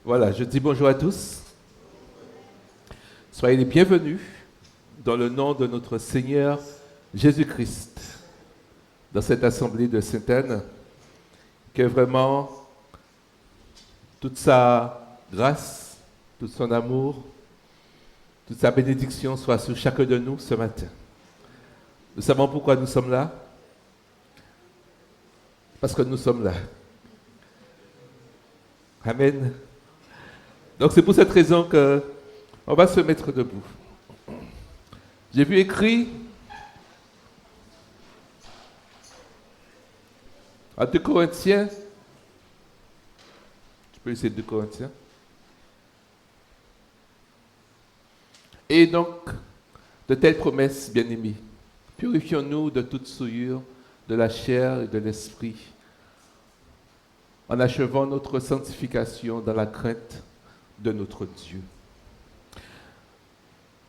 Voilà, je dis bonjour à tous. Soyez les bienvenus dans le nom de notre Seigneur Jésus-Christ dans cette assemblée de Sainte-Anne. Que vraiment toute sa grâce, tout son amour, toute sa bénédiction soit sur chacun de nous ce matin. Nous savons pourquoi nous sommes là. Parce que nous sommes là. Amen. Donc c'est pour cette raison qu'on va se mettre debout. J'ai vu écrit à 2 Corinthiens, tu peux essayer 2 Corinthiens. Et donc, de telles promesses, bien-aimés, purifions-nous de toute souillure de la chair et de l'esprit, en achevant notre sanctification dans la crainte de notre Dieu.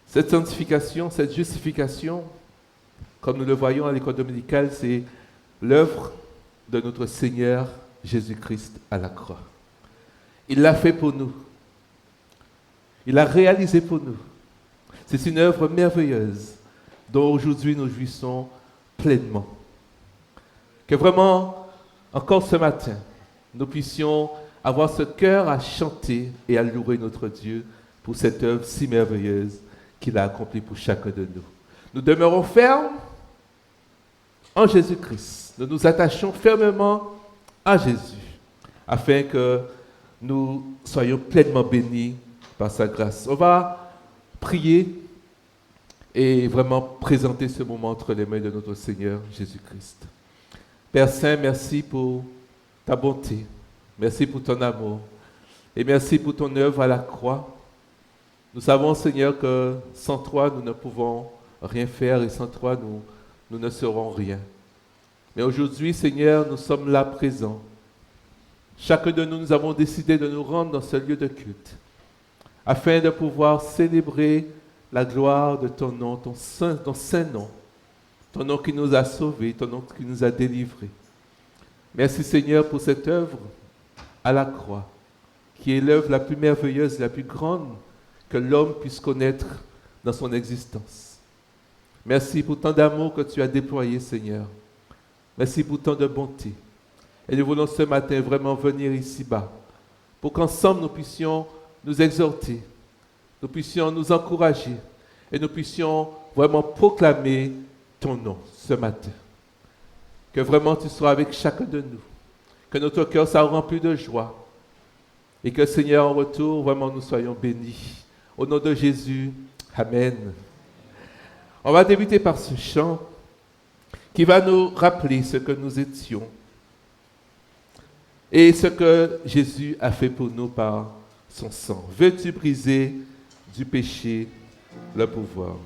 Cette sanctification, cette justification, comme nous le voyons à l'école dominicale, c'est l'œuvre de notre Seigneur Jésus-Christ à la croix. Il l'a fait pour nous. Il l'a réalisé pour nous. C'est une œuvre merveilleuse dont aujourd'hui nous jouissons pleinement. Que vraiment, encore ce matin, nous puissions avoir ce cœur à chanter et à louer notre Dieu pour cette œuvre si merveilleuse qu'il a accomplie pour chacun de nous. Nous demeurons fermes en Jésus-Christ. Nous nous attachons fermement à Jésus afin que nous soyons pleinement bénis par sa grâce. On va prier et vraiment présenter ce moment entre les mains de notre Seigneur Jésus-Christ. Père Saint, merci pour ta bonté. Merci pour ton amour et merci pour ton œuvre à la croix. Nous savons, Seigneur, que sans toi, nous ne pouvons rien faire et sans toi, nous ne serons rien. Mais aujourd'hui, Seigneur, nous sommes là présents. Chacun de nous, nous avons décidé de nous rendre dans ce lieu de culte afin de pouvoir célébrer la gloire de ton nom, ton saint nom, ton nom qui nous a sauvés, ton nom qui nous a délivrés. Merci, Seigneur, pour cette œuvre à la croix, qui est l'œuvre la plus merveilleuse, la plus grande que l'homme puisse connaître dans son existence. Merci pour tant d'amour que tu as déployé, Seigneur. Merci pour tant de bonté. Et nous voulons ce matin vraiment venir ici-bas pour qu'ensemble nous puissions nous exhorter, nous puissions nous encourager et nous puissions vraiment proclamer ton nom ce matin. Que vraiment tu sois avec chacun de nous. Que notre cœur soit rempli de joie. Et que, Seigneur, en retour, vraiment, nous soyons bénis. Au nom de Jésus, Amen. On va débuter par ce chant qui va nous rappeler ce que nous étions et ce que Jésus a fait pour nous par son sang. Veux-tu briser du péché le pouvoir?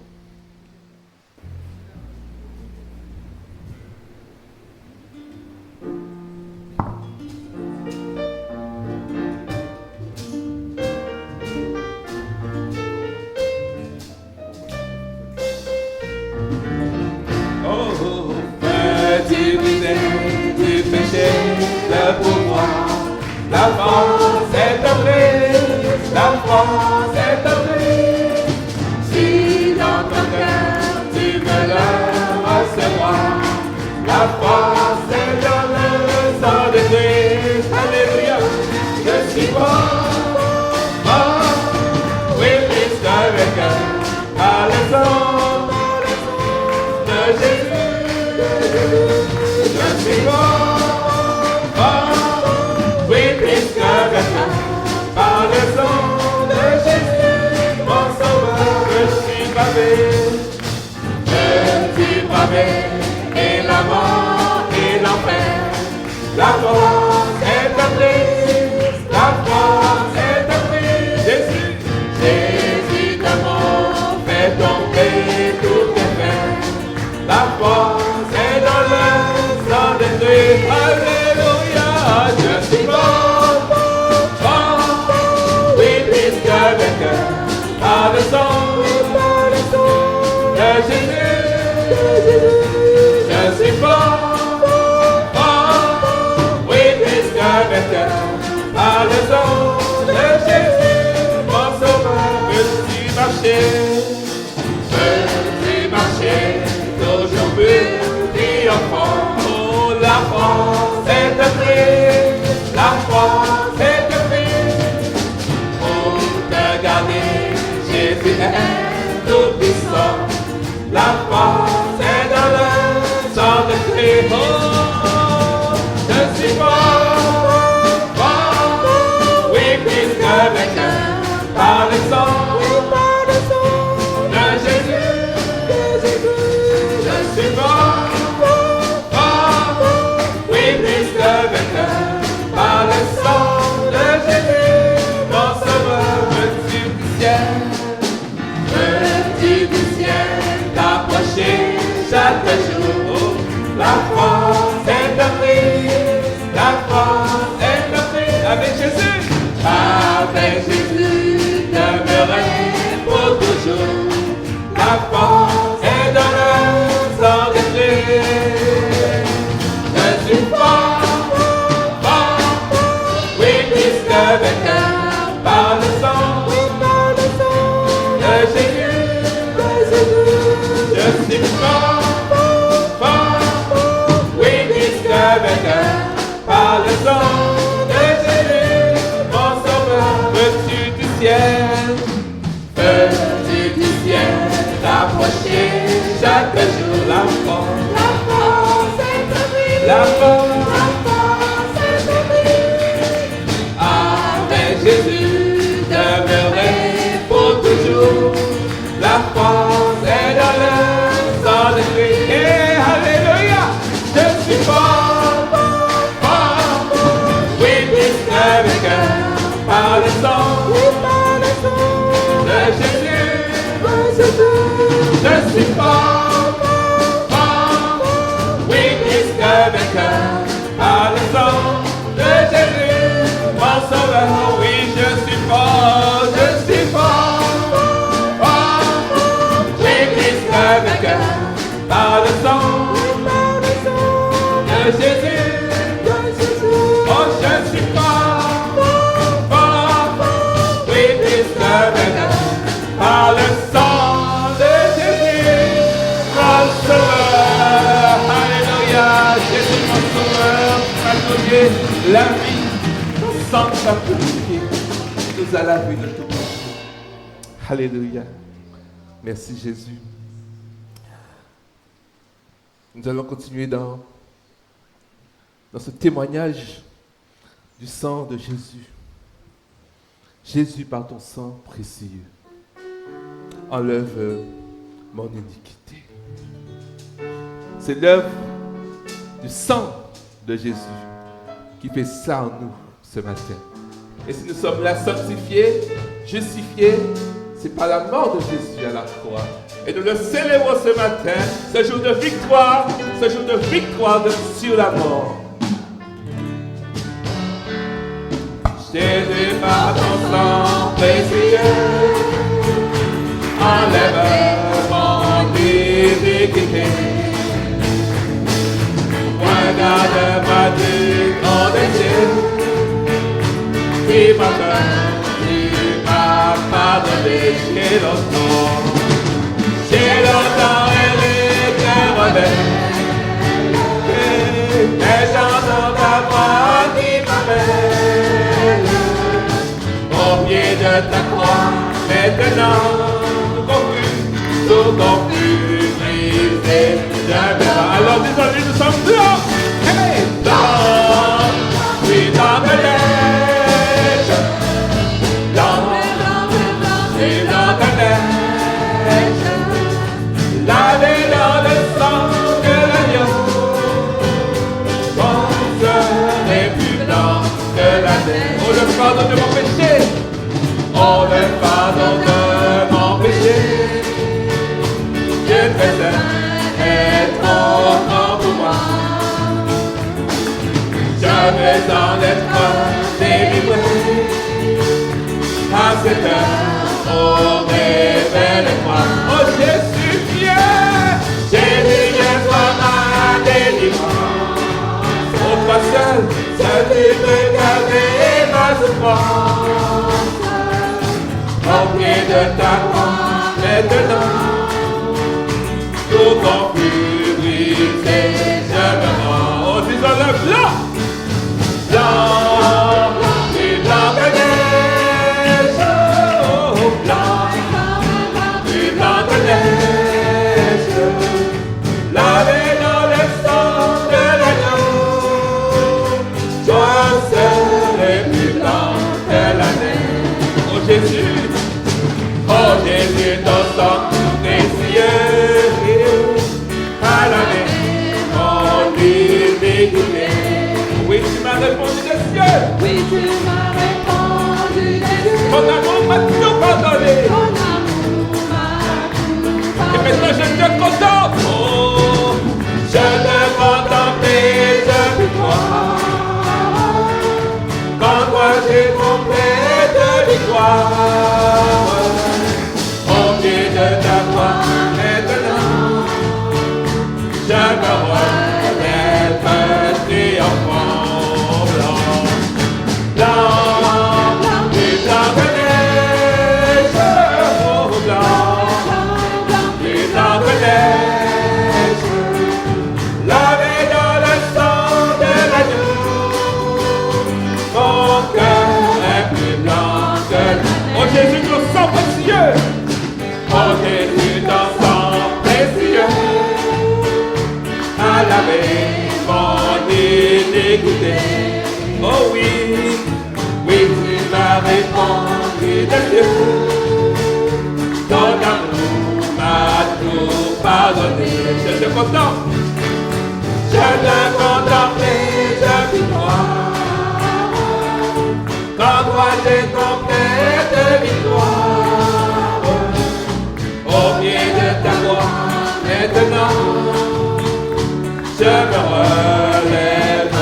Le pouvoir, la France est œuvrée, la France est œuvrée. Si dans ton cœur tu veux le recevoir, la France est dans le sang de Christ. Alléluia, je suis mort, oui, Christ avec eux, par le sang de Jésus. Je suis mort. Par le sang de Jésus, mon sauveur, je suis bravé, et la mort et l'enfer. La France est œuvrée, la France est œuvrée. Jésus de mon fait tomber tout est fait. La France est dans le sang de Christ. Alléluia, je suis mort. Par le sang de Jésus, je suis fort, oui, puisque vainqueur, par le sang de vainqueur par le sang de Jésus. Je suis fort, fort, oui, puisque vainqueur par le sang de Jésus, mon sauveur. Veux-tu du ciel, veux-tu du ciel, t'approcher chaque jour la France est ouverte, la France est ouverte. Avec Jésus demeurer pour toujours, la France est dans le sang de Christ. Et alléluia, je suis fort, fort, oui, puisque vainqueur par le sang de Jésus. Je suis fort, fort, oui, puisque vainqueur par le sang de Jésus, mon sauveur. Oui, je suis fort, fort, oui, puisque vainqueur par le sang de Jésus. Oh, je suis fort, fort, oui, puisque vainqueur par le sang de Jésus, mon sauveur. Alléluia, Jésus mon sauveur, m'a donné la vie, sans sa purifier, nous a lavé de tout péché. Alléluia, merci Jésus. Nous allons continuer dans ce témoignage du sang de Jésus. Jésus, par ton sang précieux, enlève mon iniquité. C'est l'œuvre du sang de Jésus qui fait ça en nous ce matin. Et si nous sommes là sanctifiés, justifiés, c'est par la mort de Jésus à la croix. Et nous le célébrons ce matin, ce jour de victoire sur la mort. Jésus, par ton sang précieux, enlève mon iniquité. Regarde-moi du nom de Dieu, qui m'as pardonné chez longtemps elle était rebelle, mais j'entends ta voix qui m'appelle, au pied de ta croix, maintenant, tout conclu, brisé, jamais. Alors désolé, nous sommes dehors. Hey! Dans le neige, dans ta neige, lavé dans le sang de l'agneau, on serait plus blanc que la neige. Oh, le pardon de mon péché, oh, le pardon de mon péché. Dieu très est trop grand pour moi. Je veux en être délivré. À cette heure, oh, révèle-moi. Oh, Jésus, viens. Jésus, viens-toi ma délivrance. Oh, toi seul tu peux garder ma souffrance. Au pied de ta croix, maintenant, tout confus, brisé, je me rends. Oh, disons le blanc, blanc, plus blanc que neige. Oh, blanc, plus blanc que neige. Lavé dans le sang de l'agneau, toi seul est plus blanc que la neige. Oh, Jésus, ton sang précieux. Oui, tu m'as répondu des cieux. Oui, tu m'as répondu des cieux. Ton amour m'a tout pardonné. Ton amour m'a tout pardonné. Et maintenant je te contemple. Oh, je te contemple et je victoire. Quand toi j'ai trompé de victoire. Au pied de ta croix, maintenant, je me relève triomphant. Blanc, blanc, Oh oui, oui, tu m'as répondu de Dieu. Ton amour m'a tout pardonné. Je suis content. Je l'ai contemplé de victoire. Quand moi j'ai complète victoire. Au pied de ta croix, maintenant, je me relève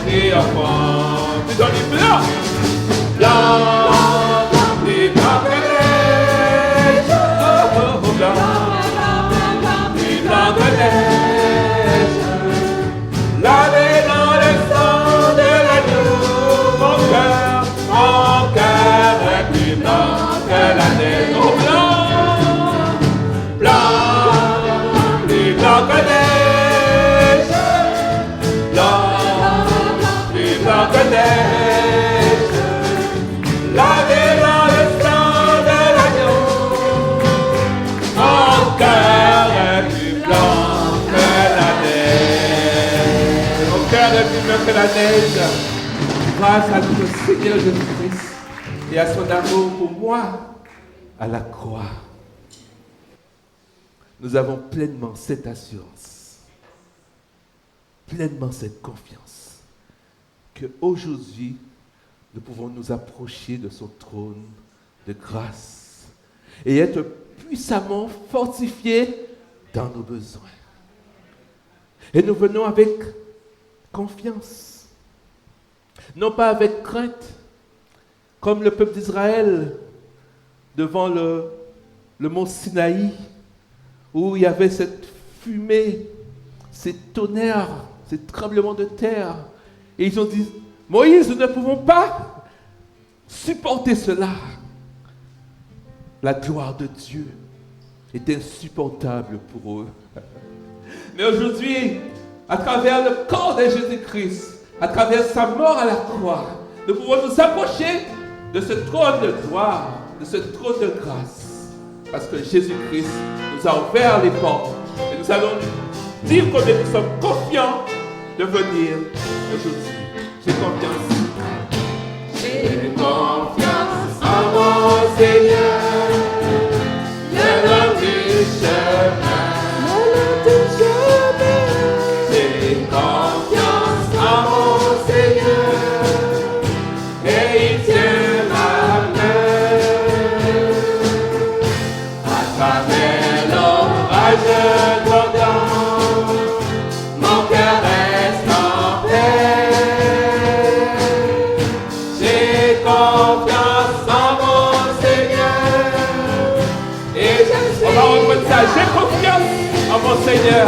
triomphant. Tu donnes du blanc, blanc, du blanc que neige. Oh, oh, oh, blanc, du blanc que neige. Lavé dans le sang de l'agneau, mon cœur est plus blanc que la neige. Oh, blanc, blanc, plus blanc que neige. Blanc, plus blanc que neige. Lavé dans le sang de l'agneau, mon cœur est plus blanc que la neige. Mon cœur est plus blanc que la neige. Grâce à notre Seigneur Jésus-Christ et à son amour pour moi à la croix. Nous avons pleinement cette assurance, pleinement cette confiance qu'aujourd'hui, nous pouvons nous approcher de son trône de grâce et être puissamment fortifiés dans nos besoins. Et nous venons avec confiance, non pas avec crainte, comme le peuple d'Israël devant le mont Sinaï, où il y avait cette fumée, ces tonnerres, ces tremblements de terre. Et ils ont dit, Moïse, nous ne pouvons pas supporter cela. La gloire de Dieu est insupportable pour eux. Mais aujourd'hui, à travers le corps de Jésus-Christ, à travers sa mort à la croix, nous pouvons nous approcher de ce trône de gloire, de ce trône de grâce. Parce que Jésus-Christ nous a ouvert les portes. Et nous allons dire combien nous sommes confiants de venir aujourd'hui. J'ai confiance. J'ai confiance en mon Seigneur. Le long du chemin. J'ai confiance en mon Seigneur. Et il tient ma main. À travers l'orage Jordan, mon cœur reste en paix. J'ai confiance en mon Seigneur. Et on va reprendre ça. J'ai confiance en mon Seigneur.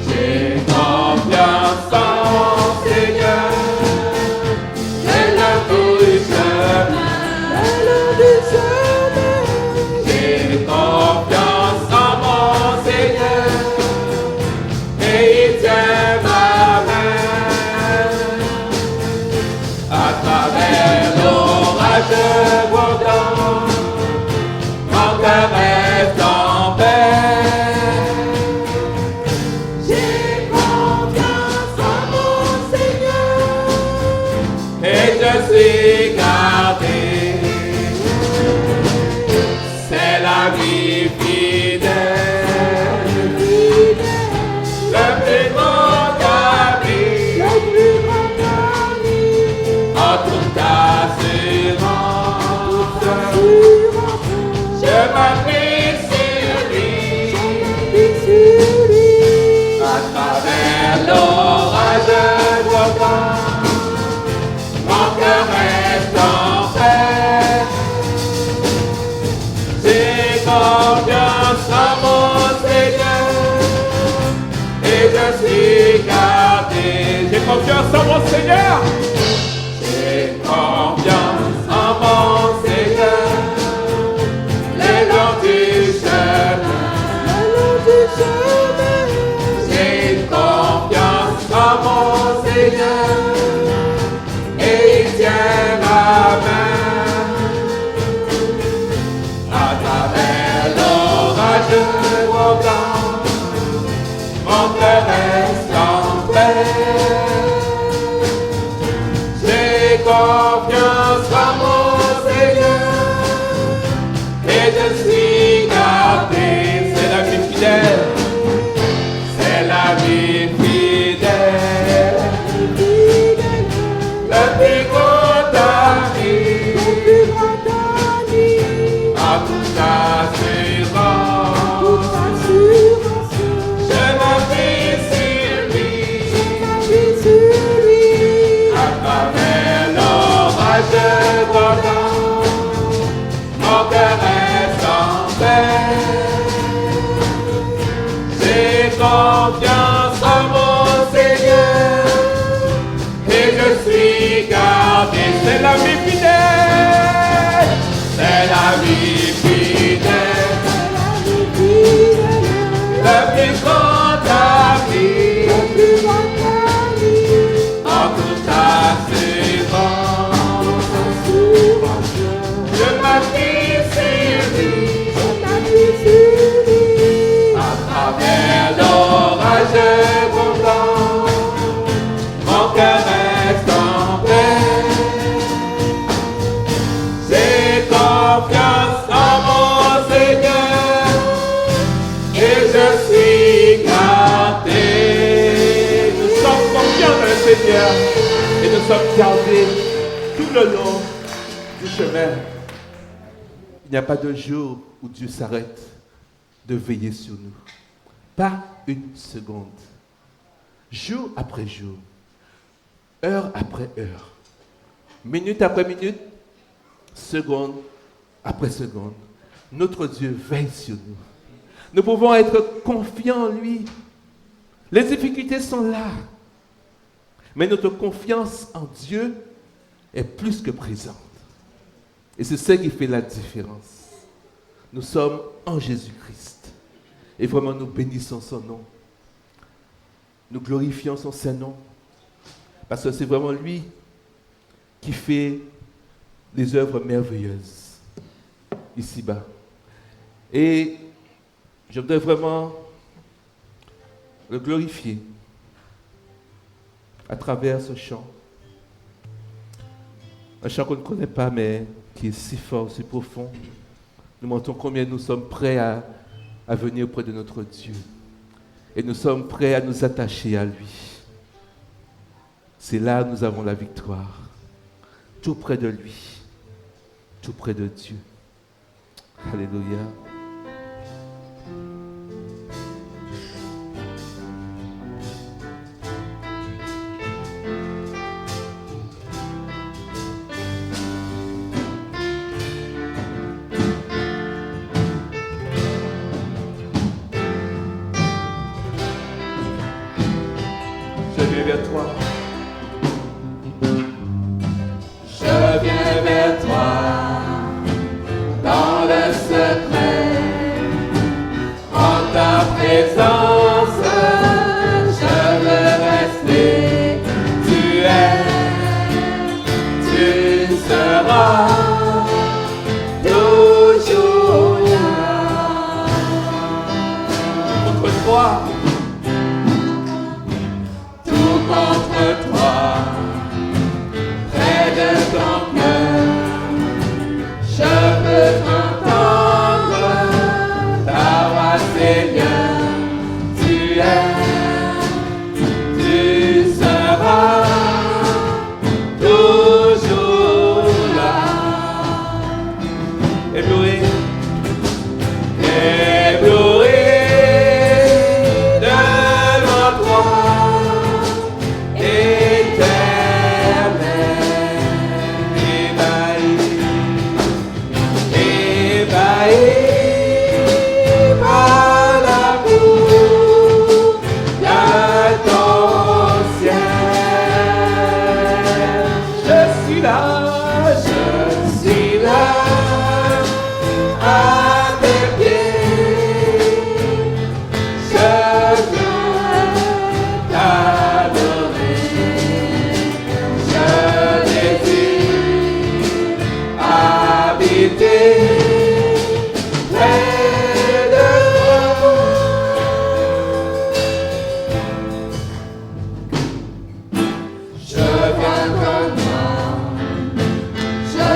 J'ai confiance en mon Seigneur. Et le bout du chemin. J'ai confiance en mon Seigneur. Et il tient ma main. À travers l'orage bourdant, mon cœur reste en paix. J'ai confiance en mon Seigneur. Et je suis gardé. C'est la vie fidèle. Le plus grand ami. En toute assurance, je m'appuie sur lui. À travers l'orage Jordan, mon cœur reste en paix. J'ai confiance en mon Seigneur. Et je suis gardé. J'ai confiance en mon Seigneur. J'ai confiance en mon Seigneur. Le long du chemin. J'ai confiance en mon Seigneur. Et il tient ma main. À travers l'orage bourdant, mon cœur reste en paix. l'orage grondant, mon cœur reste en paix. J'ai confiance en mon Seigneur et je suis gardé. C'est la vie fidèle, c'est la vie fidèle, le plus grand ami en toute assurance. Je m'appuie sur lui à travers l'orage grondant, mon cœur reste en paix. J'ai confiance en mon Seigneur et je suis gardé. Nous sommes confiants dans le Seigneur et nous sommes gardés tout le long du chemin. Il n'y a pas de jour où Dieu s'arrête de veiller sur nous. Pas une seconde. Jour après jour. Heure après heure. Minute après minute. Seconde après seconde. Notre Dieu veille sur nous. Nous pouvons être confiants en lui. Les difficultés sont là. Mais notre confiance en Dieu est plus que présente. Et c'est ça qui fait la différence. Nous sommes en Jésus-Christ. Et vraiment, nous bénissons son nom. Nous glorifions son Saint-Nom. Parce que c'est vraiment lui qui fait des œuvres merveilleuses ici-bas. Et je voudrais vraiment le glorifier à travers ce chant. Un chant qu'on ne connaît pas, mais qui est si fort, si profond. Nous montrons combien nous sommes prêts à venir auprès de notre Dieu. Et nous sommes prêts à nous attacher à lui. C'est là que nous avons la victoire. Tout près de lui. Tout près de Dieu. Alléluia. Je viens vers toi. Je viens vers toi dans le secret. En ta présence, je veux rester. Tu es, tu seras toujours là. Contre toi. Contre toi, près de ton cœur, je veux t'entendre, ta voix Seigneur, tu es, tu seras toujours là. Ébloui, ébloui devant toi. Je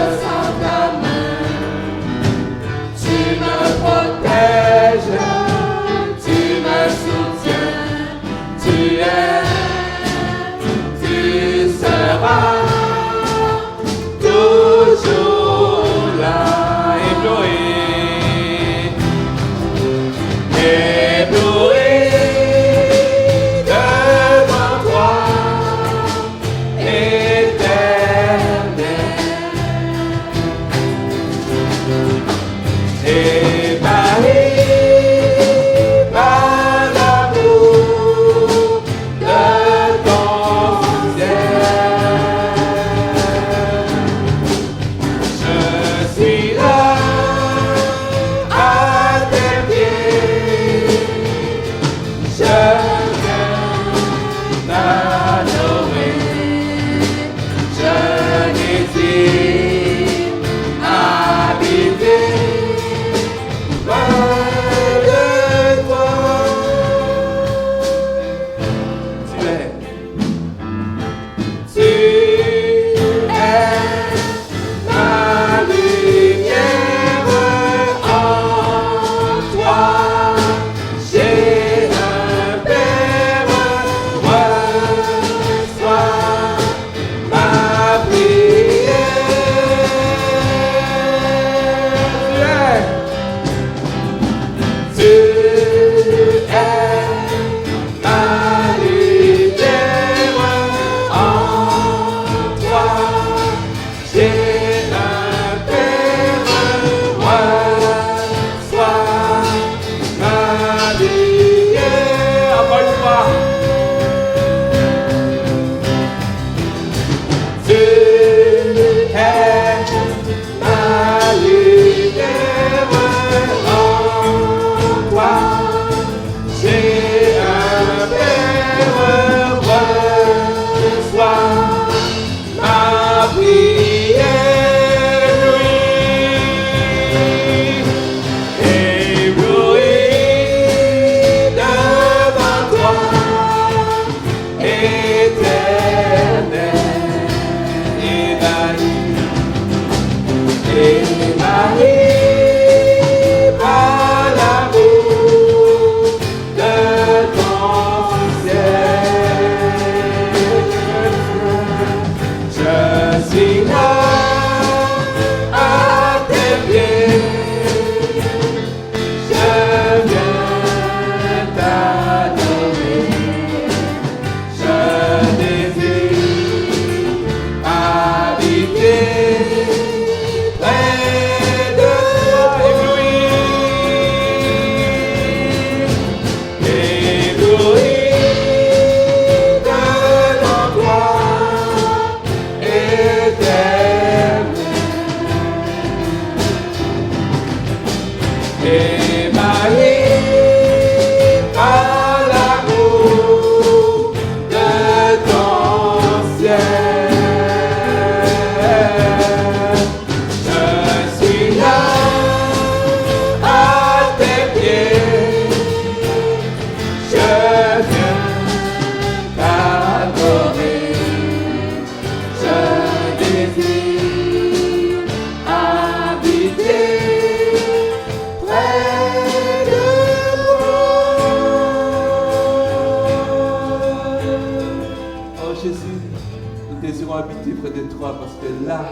parce que là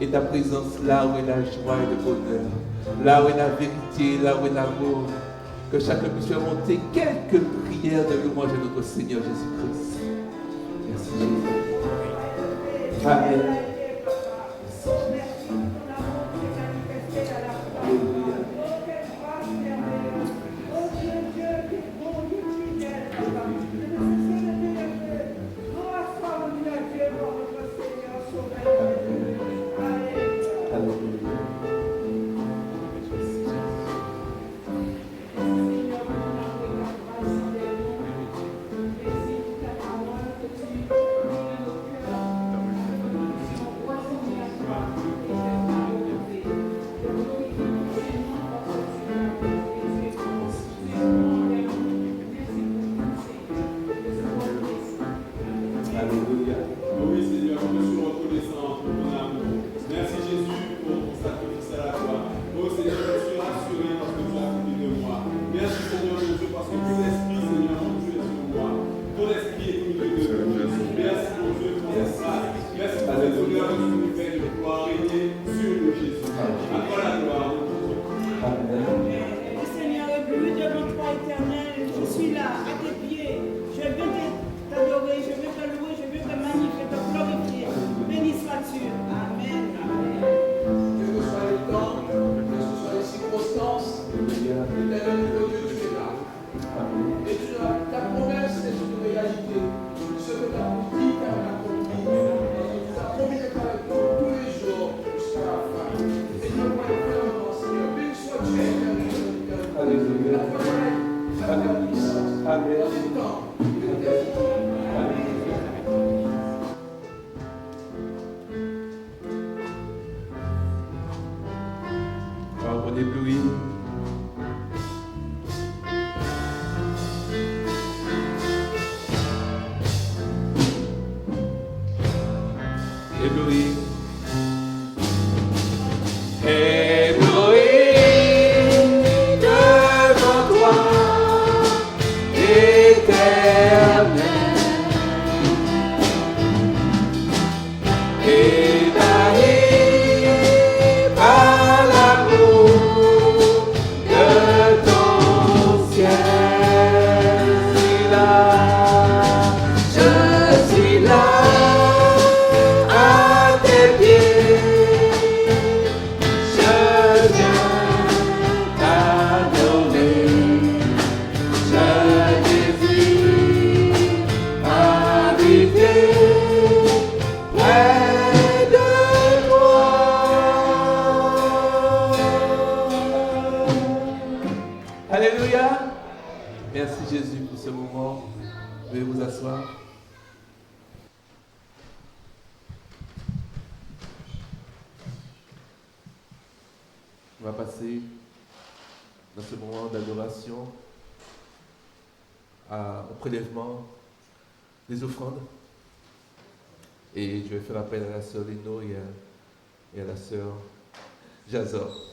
est ta présence, là où est la joie et le bonheur, là où est la vérité, là où est l'amour. Que chacun puisse faire monter quelques prières de louange à notre Seigneur Jésus-Christ. Merci Jésus. Amen. Les offrandes. Et je vais faire appel à la sœur Lino et à la sœur Jazor.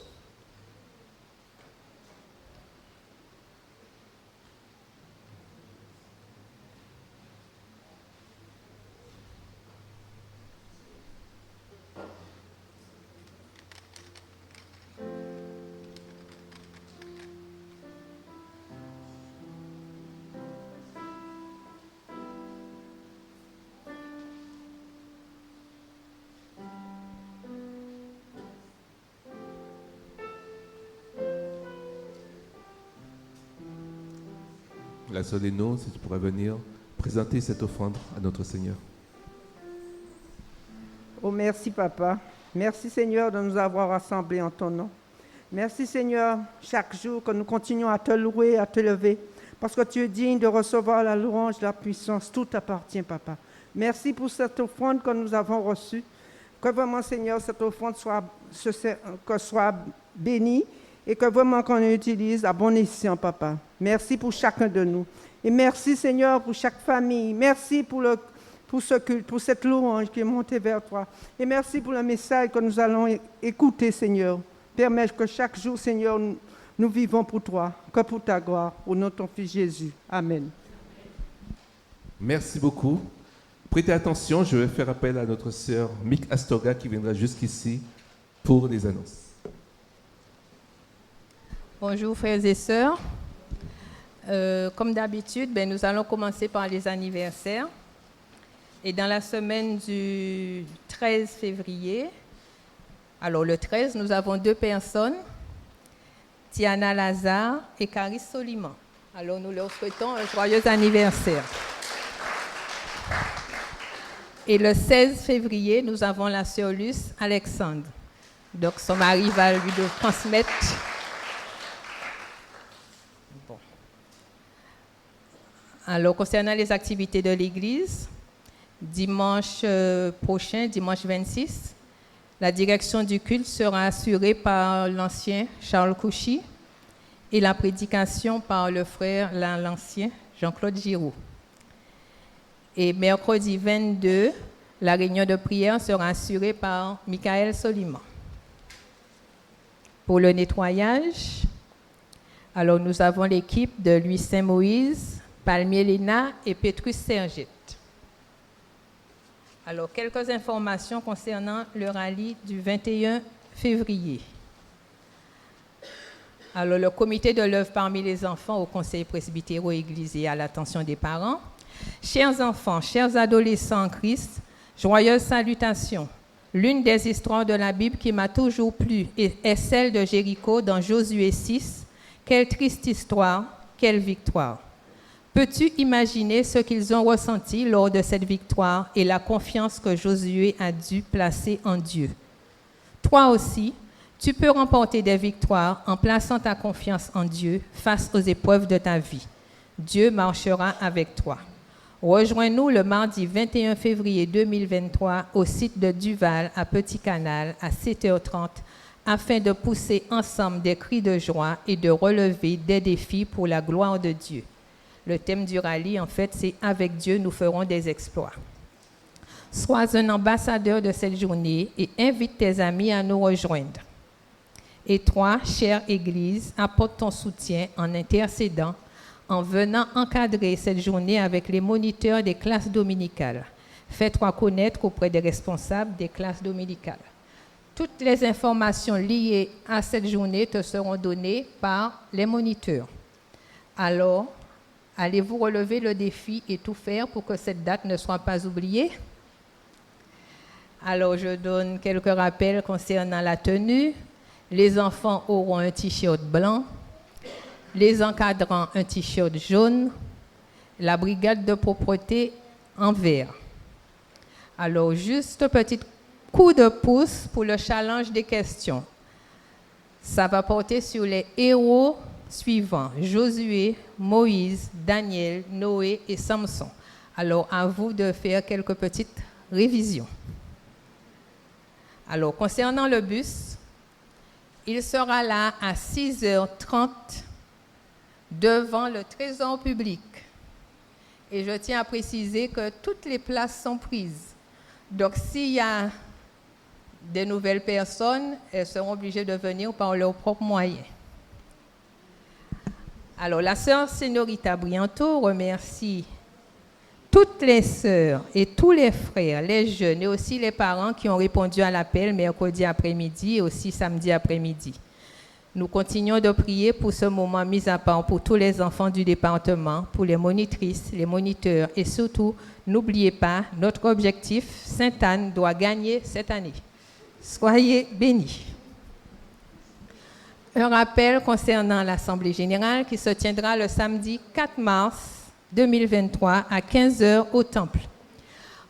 La sœur Lino, si tu pourrais venir présenter cette offrande à notre Seigneur. Oh, merci, Papa. Merci, Seigneur, de nous avoir rassemblés en ton nom. Merci, Seigneur, chaque jour que nous continuons à te louer, à te lever, parce que tu es digne de recevoir la louange, la puissance. Tout t'appartient, Papa. Merci pour cette offrande que nous avons reçue. Que vraiment, Seigneur, cette offrande soit bénie et que vraiment qu'on l'utilise à bon escient, Papa. Merci pour chacun de nous. Et merci, Seigneur, pour chaque famille. Merci pour ce culte, pour cette louange qui est montée vers toi. Et merci pour le message que nous allons écouter, Seigneur. Permets que chaque jour, Seigneur, nous vivons pour toi, que pour ta gloire, au nom de ton Fils Jésus. Amen. Merci beaucoup. Prêtez attention, je vais faire appel à notre sœur Mick Astorga qui viendra jusqu'ici pour les annonces. Bonjour frères et sœurs. Comme d'habitude, nous allons commencer par les anniversaires. Et dans la semaine du 13 février, alors le 13, nous avons 2 personnes, Tiana Lazare et Caris Soliman. Alors nous leur souhaitons un joyeux anniversaire. Et le 16 février, nous avons la sœur Luce Alexandre. Donc son mari va lui transmettre. Bon. Alors concernant les activités de l'Église, dimanche prochain, dimanche 26, la direction du culte sera assurée par l'ancien Charles Couchy et la prédication par le frère l'ancien Jean-Claude Giraud. Et mercredi 22, la réunion de prière sera assurée par Michael Soliman. Pour le nettoyage, alors nous avons l'équipe de Louis Saint-Moïse, Palmier Léna et Petrus Sergette. Alors, quelques informations concernant le rallye du 21 février. Alors, le comité de l'œuvre parmi les enfants au conseil presbytéro-église à l'attention des parents. Chers enfants, chers adolescents en Christ, joyeuses salutations. L'une des histoires de la Bible qui m'a toujours plu est celle de Jéricho dans Josué 6. Quelle triste histoire, quelle victoire. Peux-tu imaginer ce qu'ils ont ressenti lors de cette victoire et la confiance que Josué a dû placer en Dieu? Toi aussi, tu peux remporter des victoires en plaçant ta confiance en Dieu face aux épreuves de ta vie. Dieu marchera avec toi. Rejoins-nous le mardi 21 février 2023 au site de Duval à Petit Canal à 7h30 afin de pousser ensemble des cris de joie et de relever des défis pour la gloire de Dieu. Le thème du rallye, en fait, c'est « Avec Dieu, nous ferons des exploits ». Sois un ambassadeur de cette journée et invite tes amis à nous rejoindre. Et toi, chère Église, apporte ton soutien en intercédant, en venant encadrer cette journée avec les moniteurs des classes dominicales. Fais-toi connaître auprès des responsables des classes dominicales. Toutes les informations liées à cette journée te seront données par les moniteurs. Alors, allez-vous relever le défi et tout faire pour que cette date ne soit pas oubliée? Alors, je donne quelques rappels concernant la tenue. Les enfants auront un t-shirt blanc, les encadrants un t-shirt jaune, la brigade de propreté en vert. Alors, juste un petit coup de pouce pour le challenge des questions. Ça va porter sur les héros suivants, Josué, Moïse, Daniel, Noé et Samson. Alors, à vous de faire quelques petites révisions. Alors, concernant le bus, il sera là à 6h30 devant le Trésor public. Et je tiens à préciser que toutes les places sont prises. Donc, s'il y a des nouvelles personnes, elles seront obligées de venir par leurs propres moyens. Alors, la sœur Señorita Brianto remercie toutes les sœurs et tous les frères, les jeunes et aussi les parents qui ont répondu à l'appel mercredi après-midi et aussi samedi après-midi. Nous continuons de prier pour ce moment mis à part pour tous les enfants du département, pour les monitrices, les moniteurs et surtout, n'oubliez pas, notre objectif, Sainte-Anne doit gagner cette année. Soyez bénis. Un rappel concernant l'Assemblée générale qui se tiendra le samedi 4 mars 2023 à 15h au Temple.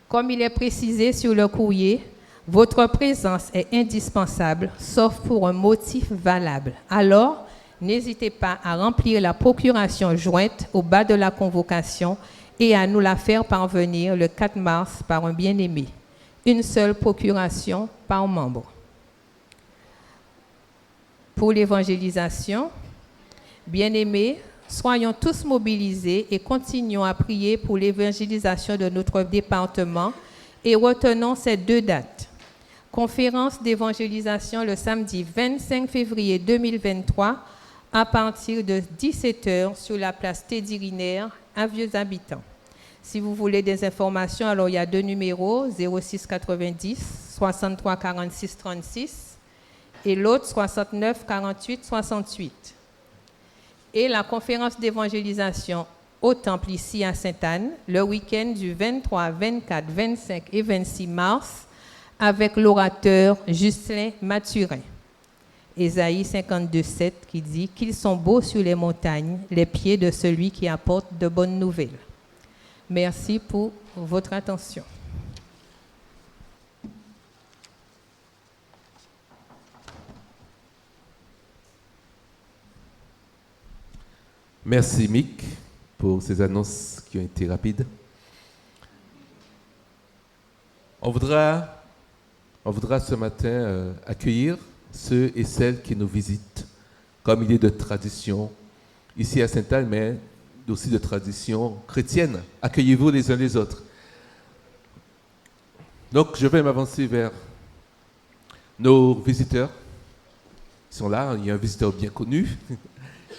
Comme il est précisé sur le courrier, votre présence est indispensable, sauf pour un motif valable. Alors, n'hésitez pas à remplir la procuration jointe au bas de la convocation et à nous la faire parvenir le 4 mars par un bien-aimé. Une seule procuration par membre. Pour l'évangélisation, bien-aimés, soyons tous mobilisés et continuons à prier pour l'évangélisation de notre département et retenons ces 2 dates. Conférence d'évangélisation le samedi 25 février 2023 à partir de 17h sur la place Teddy Riner à Vieux Habitants. Si vous voulez des informations, alors il y a 2 numéros, 06 90 63 46 36 et l'autre 69 48 68. Et la conférence d'évangélisation au Temple ici à Sainte-Anne, le week-end du 23, 24, 25 et 26 mars, avec l'orateur Justin Mathurin. Ésaïe 52, 7 qui dit qu'ils sont beaux sur les montagnes, les pieds de celui qui apporte de bonnes nouvelles. Merci pour votre attention. Merci Mick pour ces annonces qui ont été rapides. On voudra ce matin accueillir ceux et celles qui nous visitent, comme il est de tradition ici à Sainte-Anne, mais aussi de tradition chrétienne. Accueillez-vous les uns les autres. Donc, je vais m'avancer vers nos visiteurs. Ils sont là, il y a un visiteur bien connu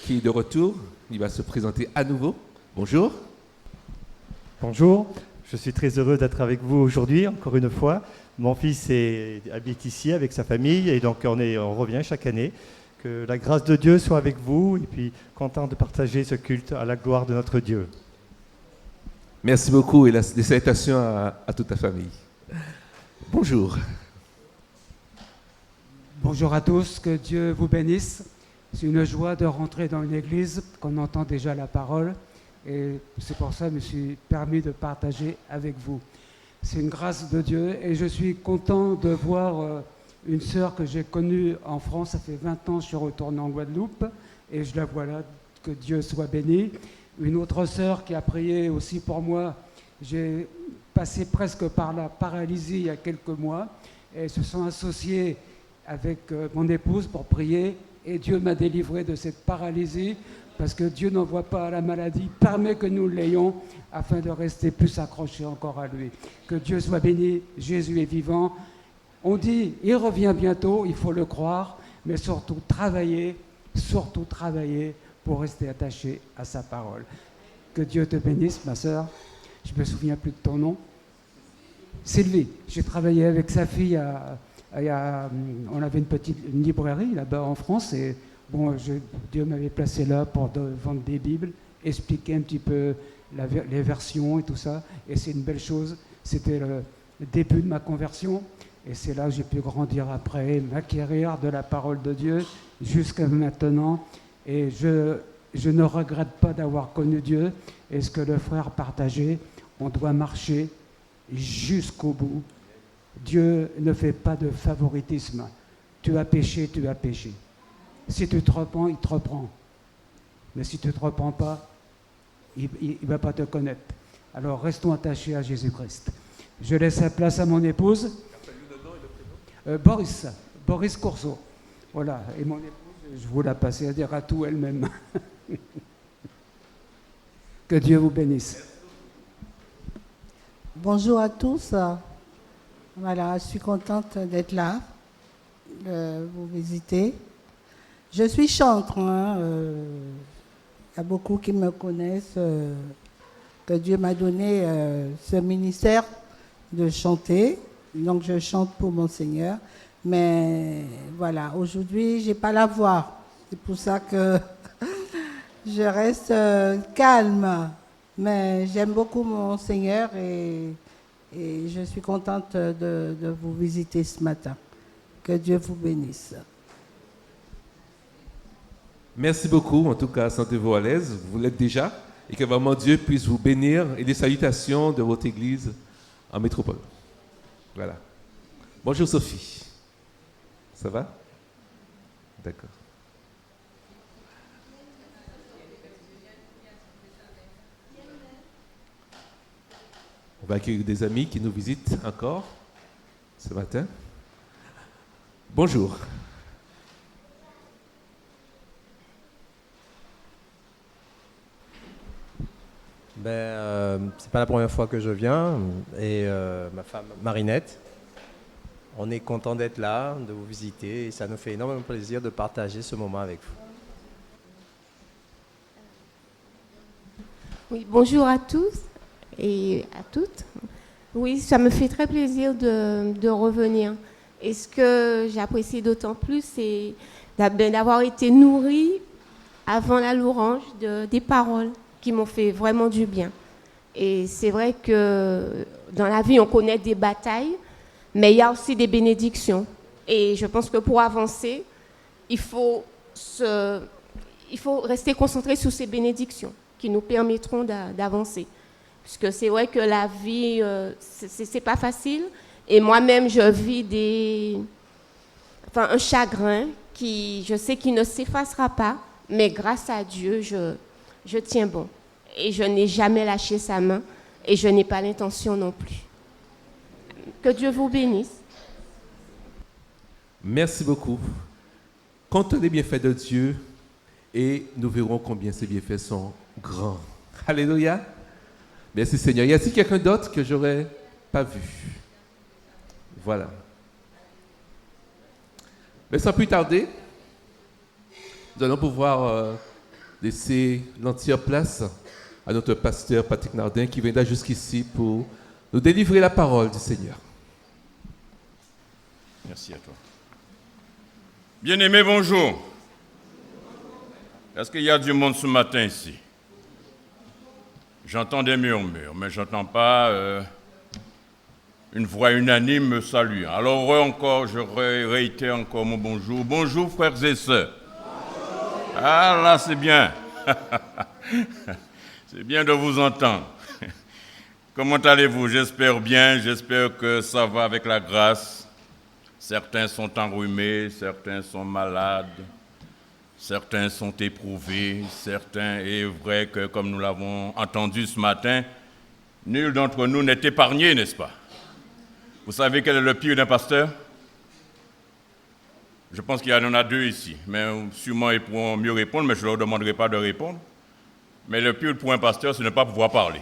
qui est de retour. Il va se présenter à nouveau. Bonjour. Bonjour, je suis très heureux d'être avec vous aujourd'hui, encore une fois. Mon fils habite ici avec sa famille et donc on revient chaque année. Que la grâce de Dieu soit avec vous et puis content de partager ce culte à la gloire de notre Dieu. Merci beaucoup et des salutations à toute ta famille. Bonjour. Bonjour à tous, que Dieu vous bénisse. C'est une joie de rentrer dans une église qu'on entend déjà la parole et c'est pour ça que je me suis permis de partager avec vous. C'est une grâce de Dieu et je suis content de voir une sœur que j'ai connue en France. Ça fait 20 ans que je suis retourné en Guadeloupe et je la vois là, que Dieu soit béni. Une autre sœur qui a prié aussi pour moi. J'ai passé presque par la paralysie il y a quelques mois et elles se sont associées avec mon épouse pour prier et Dieu m'a délivré de cette paralysie parce que Dieu n'envoie pas la maladie, permet que nous l'ayons afin de rester plus accrochés encore à lui. Que Dieu soit béni, Jésus est vivant. On dit, il revient bientôt, il faut le croire, mais surtout travailler pour rester attaché à sa parole. Que Dieu te bénisse, ma sœur. Je ne me souviens plus de ton nom. Sylvie, j'ai travaillé avec sa fille, on avait une librairie là-bas en France et bon, Dieu m'avait placé là pour vendre des Bibles, expliquer un petit peu les versions et tout ça, et c'est une belle chose. C'était le début de ma conversion, et c'est là que j'ai pu grandir après, m'acquérir de la parole de Dieu jusqu'à maintenant, et je ne regrette pas d'avoir connu Dieu, et ce que le frère partageait, on doit marcher jusqu'au bout. Dieu ne fait pas de favoritisme. Tu as péché, tu as péché. Si tu te repens, il te reprend. Mais si tu ne te repens pas, il ne va pas te connaître. Alors restons attachés à Jésus-Christ. Je laisse la place à mon épouse. Boris Courceau. Voilà. Et mon épouse, je vous la passe à dire à tout elle-même. Que Dieu vous bénisse. Bonjour à tous. Voilà, je suis contente d'être là, de vous visiter. Je suis chantre. Il y a beaucoup qui me connaissent, que Dieu m'a donné ce ministère de chanter. Donc je chante pour mon Seigneur. Mais voilà, aujourd'hui, je n'ai pas la voix. C'est pour ça que je reste calme. Mais j'aime beaucoup mon Seigneur et je suis contente de vous visiter ce matin. Que Dieu vous bénisse. Merci beaucoup. En tout cas, sentez-vous à l'aise. Vous l'êtes déjà. Et que vraiment Dieu puisse vous bénir et les salutations de votre église en métropole. Voilà. Bonjour Sophie. Ça va? D'accord. On va accueillir des amis qui nous visitent encore ce matin. Bonjour. C'est pas la première fois que je viens et ma femme Marinette, on est content d'être là, de vous visiter et ça nous fait énormément plaisir de partager ce moment avec vous. Oui, bonjour à tous. et à toutes. Oui, ça me fait très plaisir de revenir. Et ce que j'apprécie d'autant plus, c'est d'avoir été nourrie avant la louange des paroles qui m'ont fait vraiment du bien. Et c'est vrai que dans la vie, on connaît des batailles, mais il y a aussi des bénédictions. Et je pense que pour avancer, il faut rester concentré sur ces bénédictions qui nous permettront d'avancer. Puisque c'est vrai que la vie, c'est pas facile. Et moi-même, je vis un chagrin qui, je sais qu'il ne s'effacera pas, mais grâce à Dieu, je tiens bon. Et je n'ai jamais lâché sa main et je n'ai pas l'intention non plus. Que Dieu vous bénisse. Merci beaucoup. Comptons les bienfaits de Dieu et nous verrons combien ces bienfaits sont grands. Alléluia. Merci Seigneur. Y a-t-il quelqu'un d'autre que j'aurais pas vu? Voilà. Mais sans plus tarder, nous allons pouvoir laisser l'entière place à notre pasteur Patrick Nardin qui viendra jusqu'ici pour nous délivrer la parole du Seigneur. Merci à toi. Bien-aimés, bonjour. Est-ce qu'il y a du monde ce matin ici? J'entends des murmures, mais je n'entends pas une voix unanime me saluant. Alors encore, je réitère encore mon bonjour. Bonjour frères et sœurs. Ah là, c'est bien. C'est bien de vous entendre. Comment allez-vous? J'espère bien, j'espère que ça va avec la grâce. Certains sont enrhumés, certains sont malades, certains sont éprouvés, certains, est vrai que comme nous l'avons entendu ce matin, nul d'entre nous n'est épargné, n'est-ce pas? Vous savez quel est le pire d'un pasteur? Je pense qu'il y en a deux ici, mais sûrement ils pourront mieux répondre, mais je ne leur demanderai pas de répondre. Mais le pire pour un pasteur, c'est ne pas pouvoir parler.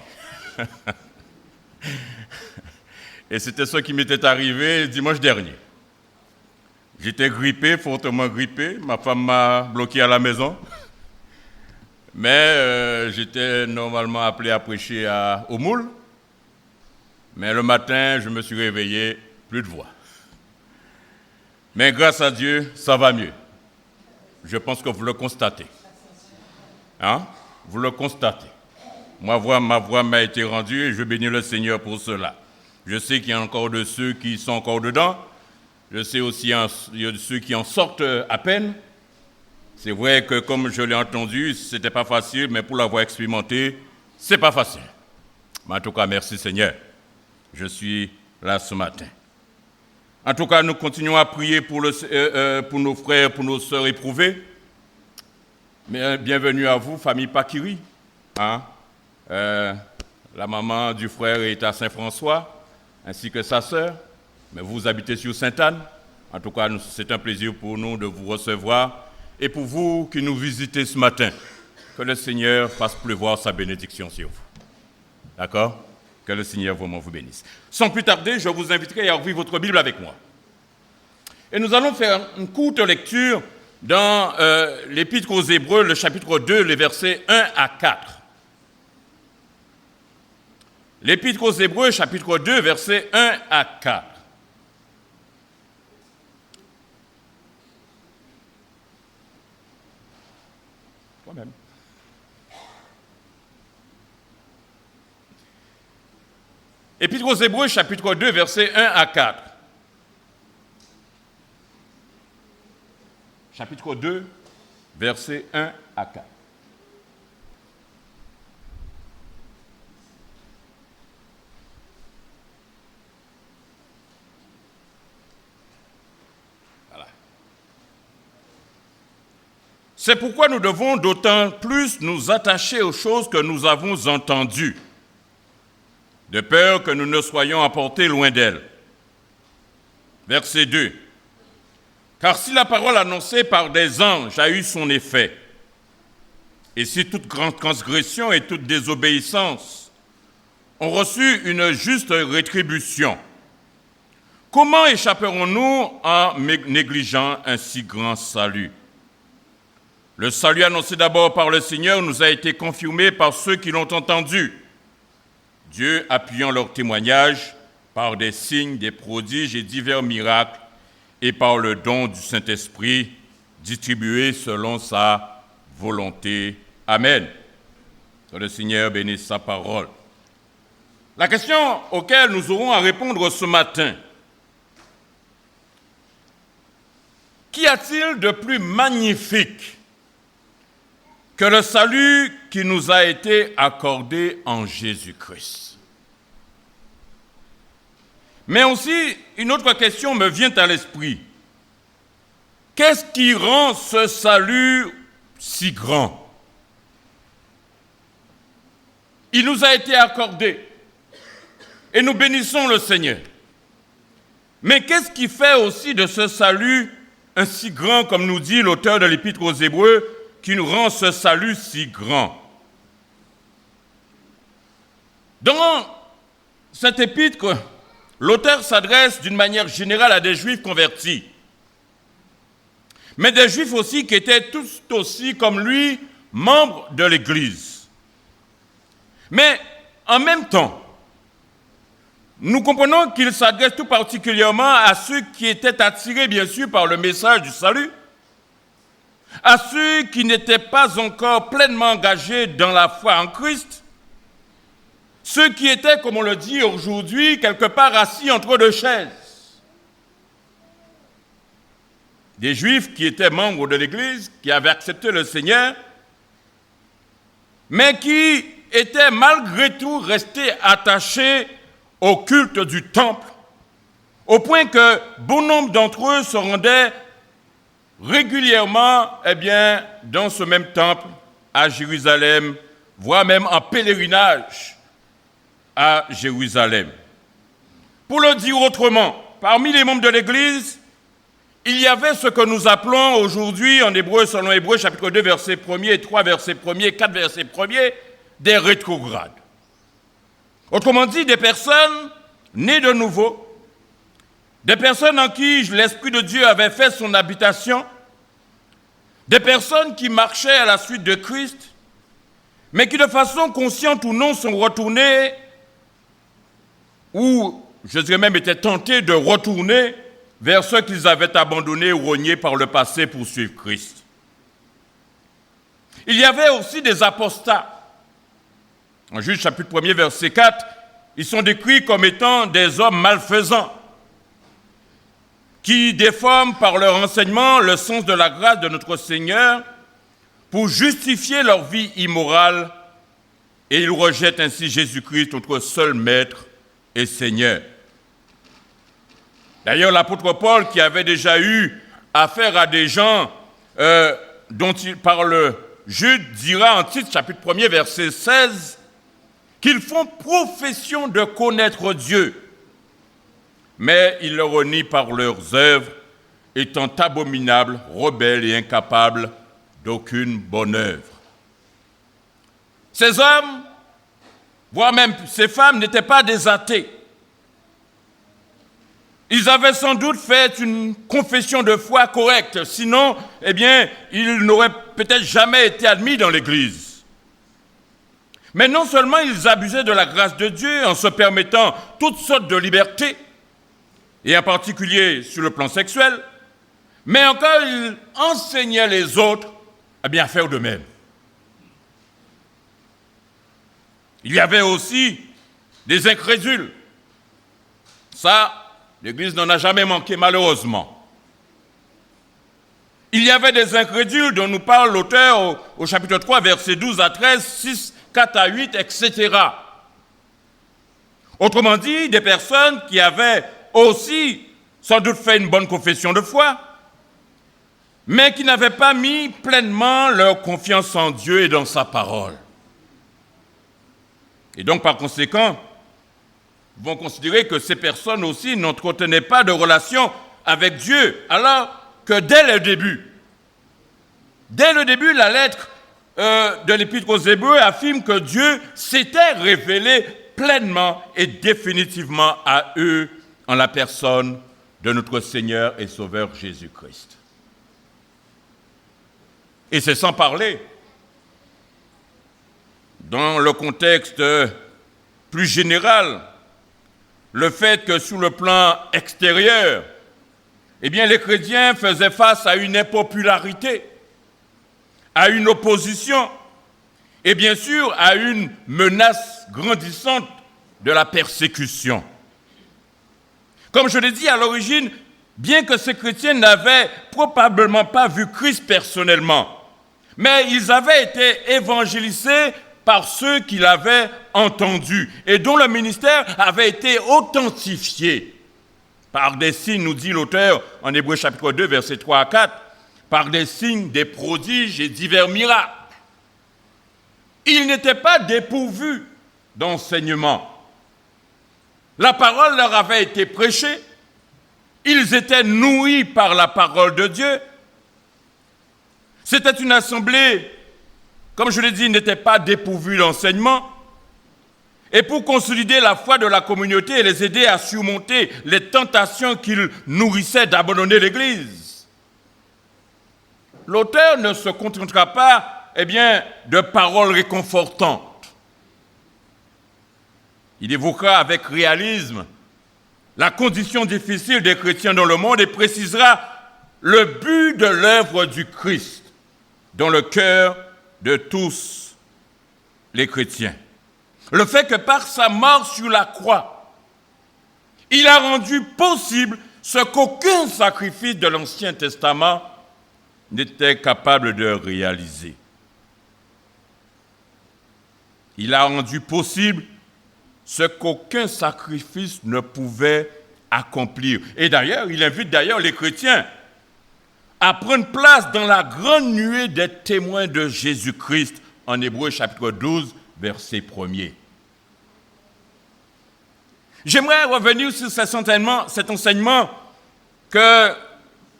Et c'était ce qui m'était arrivé dimanche dernier. J'étais grippé, fortement grippé. Ma femme m'a bloqué à la maison. Mais j'étais normalement appelé à prêcher au Moule. Mais le matin, je me suis réveillé, plus de voix. Mais grâce à Dieu, ça va mieux. Je pense que vous le constatez. Hein? Vous le constatez. Ma voix m'a été rendue et je bénis le Seigneur pour cela. Je sais qu'il y a encore de ceux qui sont encore dedans. Je sais aussi qu'il y a de ceux qui en sortent à peine. C'est vrai que comme je l'ai entendu, ce n'était pas facile, mais pour l'avoir expérimenté, ce n'est pas facile. Mais en tout cas, merci Seigneur. Je suis là ce matin. En tout cas, nous continuons à prier pour nos frères, pour nos sœurs éprouvées. Mais bienvenue à vous, famille Pakiri. Hein? La maman du frère est à Saint-François, ainsi que sa sœur. Mais vous habitez sur Sainte-Anne. En tout cas, c'est un plaisir pour nous de vous recevoir. Et pour vous qui nous visitez ce matin, que le Seigneur fasse pleuvoir sa bénédiction sur vous. D'accord? Que le Seigneur vraiment vous bénisse. Sans plus tarder, je vous inviterai à ouvrir votre Bible avec moi. Et nous allons faire une courte lecture dans l'Épître aux Hébreux, le chapitre 2, les versets 1 à 4. L'Épître aux Hébreux, chapitre 2, versets 1 à 4. Toi-même. Épître aux Hébreux, chapitre 2, versets 1 à 4. Chapitre 2, versets 1 à 4. Voilà. C'est pourquoi nous devons d'autant plus nous attacher aux choses que nous avons entendues, de peur que nous ne soyons emportés loin d'elles. Verset 2. Car si la parole annoncée par des anges a eu son effet, et si toute grande transgression et toute désobéissance ont reçu une juste rétribution, comment échapperons-nous en négligeant un si grand salut? Le salut annoncé d'abord par le Seigneur nous a été confirmé par ceux qui l'ont entendu. Dieu appuyant leur témoignage par des signes, des prodiges et divers miracles, et par le don du Saint-Esprit distribué selon sa volonté. Amen. Que le Seigneur bénisse sa parole. La question auquel nous aurons à répondre ce matin: qu'y a-t-il de plus magnifique que le salut qui nous a été accordé en Jésus-Christ? Mais aussi, une autre question me vient à l'esprit. Qu'est-ce qui rend ce salut si grand? Il nous a été accordé et nous bénissons le Seigneur. Mais qu'est-ce qui fait aussi de ce salut un si grand, comme nous dit l'auteur de l'Épître aux Hébreux, qui nous rend ce salut si grand? Dans cet épître, l'auteur s'adresse d'une manière générale à des Juifs convertis, mais des Juifs aussi qui étaient tous aussi, comme lui, membres de l'Église. Mais en même temps, nous comprenons qu'il s'adresse tout particulièrement à ceux qui étaient attirés, bien sûr, par le message du salut, à ceux qui n'étaient pas encore pleinement engagés dans la foi en Christ, ceux qui étaient, comme on le dit aujourd'hui, quelque part assis entre deux chaises. Des Juifs qui étaient membres de l'Église, qui avaient accepté le Seigneur, mais qui étaient malgré tout restés attachés au culte du temple, au point que bon nombre d'entre eux se rendaient régulièrement dans ce même temple à Jérusalem, voire même en pèlerinage à Jérusalem. Pour le dire autrement, parmi les membres de l'Église, il y avait ce que nous appelons aujourd'hui, en hébreu, selon Hébreux, chapitre 2, verset 1er, 3, verset 1er, 4, verset 1er, des rétrogrades. Autrement dit, des personnes nées de nouveau, des personnes en qui l'Esprit de Dieu avait fait son habitation, des personnes qui marchaient à la suite de Christ, mais qui de façon consciente ou non sont retournées, ou je dirais même étaient tentés de retourner vers ceux qu'ils avaient abandonnés ou reniés par le passé pour suivre Christ. Il y avait aussi des apostats. En Juge chapitre 1er, verset 4, ils sont décrits comme étant des hommes malfaisants qui déforment par leur enseignement le sens de la grâce de notre Seigneur pour justifier leur vie immorale, et ils rejettent ainsi Jésus-Christ, notre seul Maître et Seigneur. D'ailleurs, l'apôtre Paul, qui avait déjà eu affaire à des gens dont il parle, Jude dira en Tite, chapitre 1er, verset 16, qu'ils font profession de connaître Dieu, mais ils le renient par leurs œuvres, étant abominables, rebelles et incapables d'aucune bonne œuvre. Ces hommes, voire même ces femmes, n'étaient pas des athées. Ils avaient sans doute fait une confession de foi correcte, sinon, ils n'auraient peut-être jamais été admis dans l'Église. Mais non seulement ils abusaient de la grâce de Dieu en se permettant toutes sortes de libertés, et en particulier sur le plan sexuel, mais encore ils enseignaient les autres à faire de même. Il y avait aussi des incrédules. Ça, l'Église n'en a jamais manqué, malheureusement. Il y avait des incrédules dont nous parle l'auteur au chapitre 3, versets 12 à 13, 6, 4 à 8, etc. Autrement dit, des personnes qui avaient aussi sans doute fait une bonne confession de foi, mais qui n'avaient pas mis pleinement leur confiance en Dieu et dans sa parole. Et donc, par conséquent, vont considérer que ces personnes aussi n'entretenaient pas de relation avec Dieu, alors que dès le début, la lettre de l'Épître aux Hébreux affirme que Dieu s'était révélé pleinement et définitivement à eux en la personne de notre Seigneur et Sauveur Jésus-Christ. Et c'est sans parler, dans le contexte plus général, le fait que sur le plan extérieur, eh bien, les chrétiens faisaient face à une impopularité, à une opposition et bien sûr à une menace grandissante de la persécution. Comme je l'ai dit à l'origine, bien que ces chrétiens n'avaient probablement pas vu Christ personnellement, mais ils avaient été évangélisés par ceux qui l'avaient entendu et dont le ministère avait été authentifié par des signes, nous dit l'auteur en Hébreux chapitre 2, versets 3 à 4, par des signes, des prodiges et divers miracles. Ils n'étaient pas dépourvus d'enseignement. La parole leur avait été prêchée, ils étaient nourris par la parole de Dieu. C'était une assemblée, comme je l'ai dit, n'était pas dépourvue d'enseignement. Et pour consolider la foi de la communauté et les aider à surmonter les tentations qu'ils nourrissaient d'abandonner l'Église, l'auteur ne se contentera pas, de paroles réconfortantes. Il évoquera avec réalisme la condition difficile des chrétiens dans le monde et précisera le but de l'œuvre du Christ dans le cœur de tous les chrétiens. Le fait que par sa mort sur la croix, il a rendu possible ce qu'aucun sacrifice de l'Ancien Testament n'était capable de réaliser. Il a rendu possible ce qu'aucun sacrifice ne pouvait accomplir. Et d'ailleurs, il invite les chrétiens à prendre place dans la grande nuée des témoins de Jésus-Christ en Hébreux chapitre 12, verset 1er. J'aimerais revenir sur cet enseignement que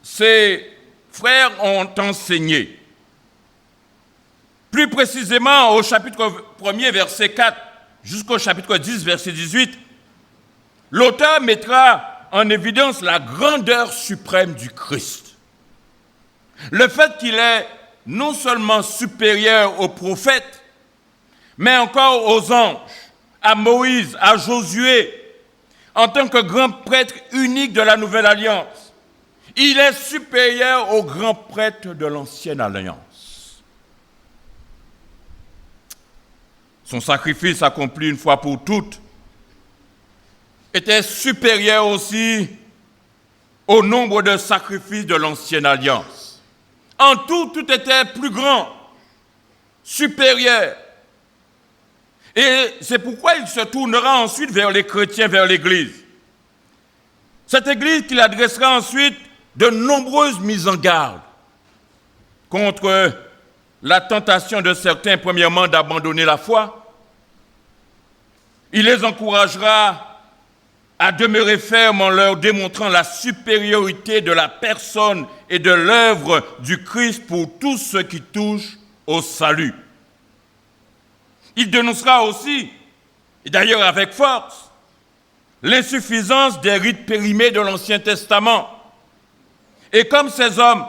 ces frères ont enseigné. Plus précisément au chapitre 1er, verset 4, jusqu'au chapitre 10, verset 18, l'auteur mettra en évidence la grandeur suprême du Christ. Le fait qu'il est non seulement supérieur aux prophètes, mais encore aux anges, à Moïse, à Josué, en tant que grand prêtre unique de la Nouvelle Alliance. Il est supérieur au grand prêtre de l'Ancienne Alliance. Son sacrifice accompli une fois pour toutes était supérieur aussi au nombre de sacrifices de l'Ancienne Alliance. En tout, tout était plus grand, supérieur. Et c'est pourquoi il se tournera ensuite vers les chrétiens, vers l'Église. Cette Église qu'il adressera ensuite de nombreuses mises en garde contre la tentation de certains, premièrement, d'abandonner la foi. Il les encouragera à demeurer fermes en leur démontrant la supériorité de la personne et de l'œuvre du Christ pour tout ce qui touche au salut. Il dénoncera aussi, et d'ailleurs avec force, l'insuffisance des rites périmés de l'Ancien Testament. Et comme ces hommes,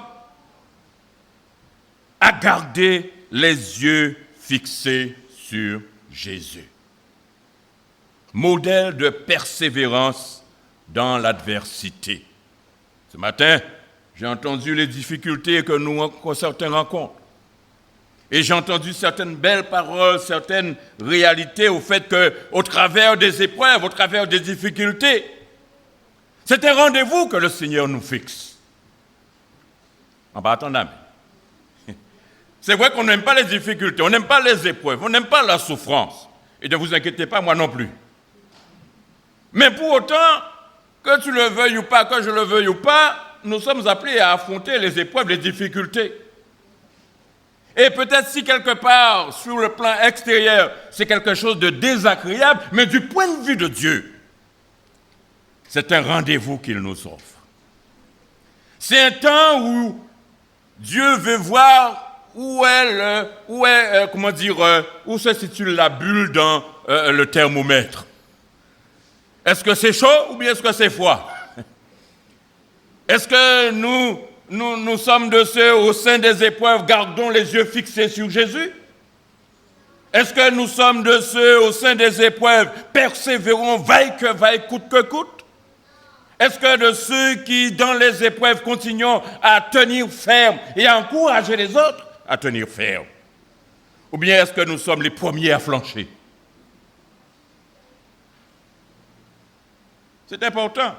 à garder les yeux fixés sur Jésus. Modèle de persévérance dans l'adversité. Ce matin, j'ai entendu les difficultés que certains rencontrent. Et j'ai entendu certaines belles paroles, certaines réalités au fait qu'au travers des épreuves, au travers des difficultés, c'est un rendez-vous que le Seigneur nous fixe. En bas, ton âme. C'est vrai qu'on n'aime pas les difficultés, on n'aime pas les épreuves, on n'aime pas la souffrance. Et ne vous inquiétez pas, moi non plus. Mais pour autant, que tu le veuilles ou pas, que je le veuille ou pas, nous sommes appelés à affronter les épreuves, les difficultés. Et peut-être si quelque part, sur le plan extérieur, c'est quelque chose de désagréable, mais du point de vue de Dieu, c'est un rendez-vous qu'il nous offre. C'est un temps où Dieu veut voir où se situe la bulle dans le thermomètre. Est-ce que c'est chaud ou bien est-ce que c'est froid? Est-ce que nous sommes de ceux au sein des épreuves, gardons les yeux fixés sur Jésus? Est-ce que nous sommes de ceux au sein des épreuves, persévérons, vaille que vaille, coûte que coûte? Est-ce que de ceux qui, dans les épreuves, continuent à tenir ferme et à encourager les autres à tenir ferme? Ou bien est-ce que nous sommes les premiers à flancher? C'est important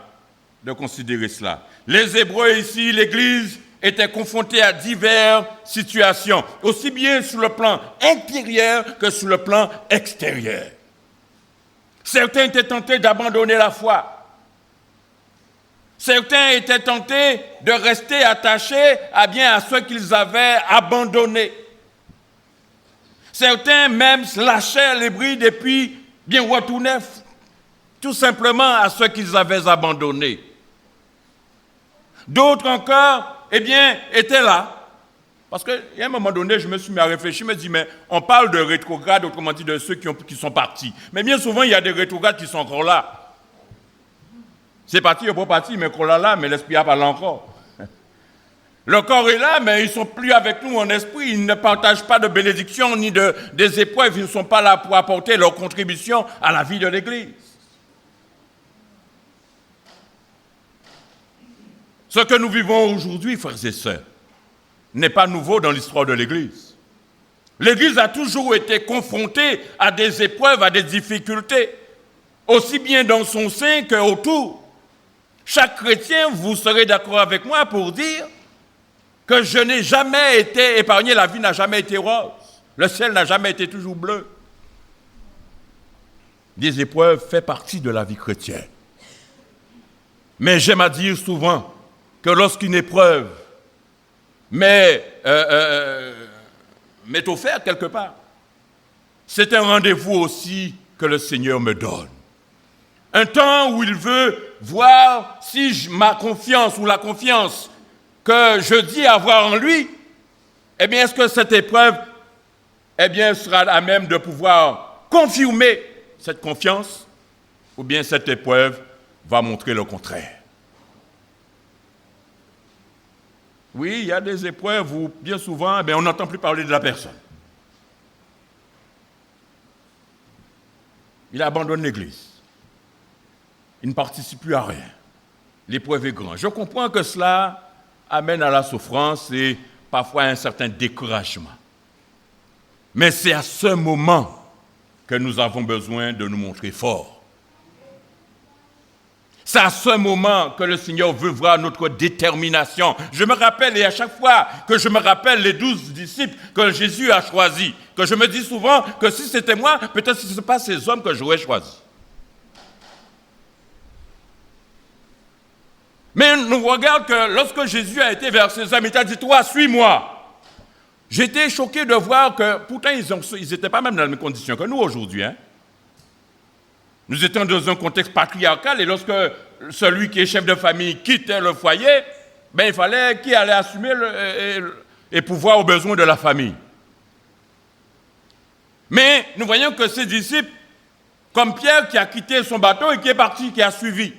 de considérer cela. Les Hébreux ici, l'Église, étaient confrontés à diverses situations, aussi bien sur le plan intérieur que sur le plan extérieur. Certains étaient tentés d'abandonner la foi. Certains étaient tentés de rester attachés à ceux qu'ils avaient abandonnés. Certains même lâchaient les brides et puis retournaient tout simplement à ceux qu'ils avaient abandonnés. D'autres encore, étaient là. Parce qu'à un moment donné, je me suis mis à réfléchir, je me dis, mais on parle de rétrogrades, autrement dit de ceux qui sont partis. Mais bien souvent, il y a des rétrogrades qui sont encore là. C'est parti, il n'est pas parti, mais qu'on l'a là, mais l'esprit n'a pas là encore. Le corps est là, mais ils ne sont plus avec nous en esprit. Ils ne partagent pas de bénédictions ni des épreuves. Ils ne sont pas là pour apporter leur contribution à la vie de l'Église. Ce que nous vivons aujourd'hui, frères et sœurs, n'est pas nouveau dans l'histoire de l'Église. L'Église a toujours été confrontée à des épreuves, à des difficultés, aussi bien dans son sein qu'autour. Chaque chrétien, vous serez d'accord avec moi pour dire que je n'ai jamais été épargné, la vie n'a jamais été rose, le ciel n'a jamais été toujours bleu. Des épreuves font partie de la vie chrétienne. Mais j'aime à dire souvent que lorsqu'une épreuve m'est offerte quelque part, c'est un rendez-vous aussi que le Seigneur me donne. Un temps où il veut voir si ma confiance ou la confiance que je dis avoir en lui, est-ce que cette épreuve, sera à même de pouvoir confirmer cette confiance, ou bien cette épreuve va montrer le contraire. Oui, il y a des épreuves où, bien souvent, on n'entend plus parler de la personne. Il abandonne l'Église. Il ne participe plus à rien. L'épreuve est grande. Je comprends que cela amène à la souffrance et parfois à un certain découragement. Mais c'est à ce moment que nous avons besoin de nous montrer forts. C'est à ce moment que le Seigneur veut voir notre détermination. Je me rappelle, et à chaque fois que je me rappelle les 12 disciples que Jésus a choisis, que je me dis souvent que si c'était moi, peut-être que ce n'est pas ces hommes que j'aurais choisis. Mais nous regardons que lorsque Jésus a été vers ses hommes, il a dit, toi, suis-moi. J'étais choqué de voir que, pourtant, ils n'étaient pas même dans les mêmes conditions que nous aujourd'hui. Nous étions dans un contexte patriarcal et lorsque celui qui est chef de famille quittait le foyer, il fallait qui allait assumer et pouvoir aux besoins de la famille. Mais nous voyons que ces disciples, comme Pierre qui a quitté son bateau et qui est parti, qui a suivi,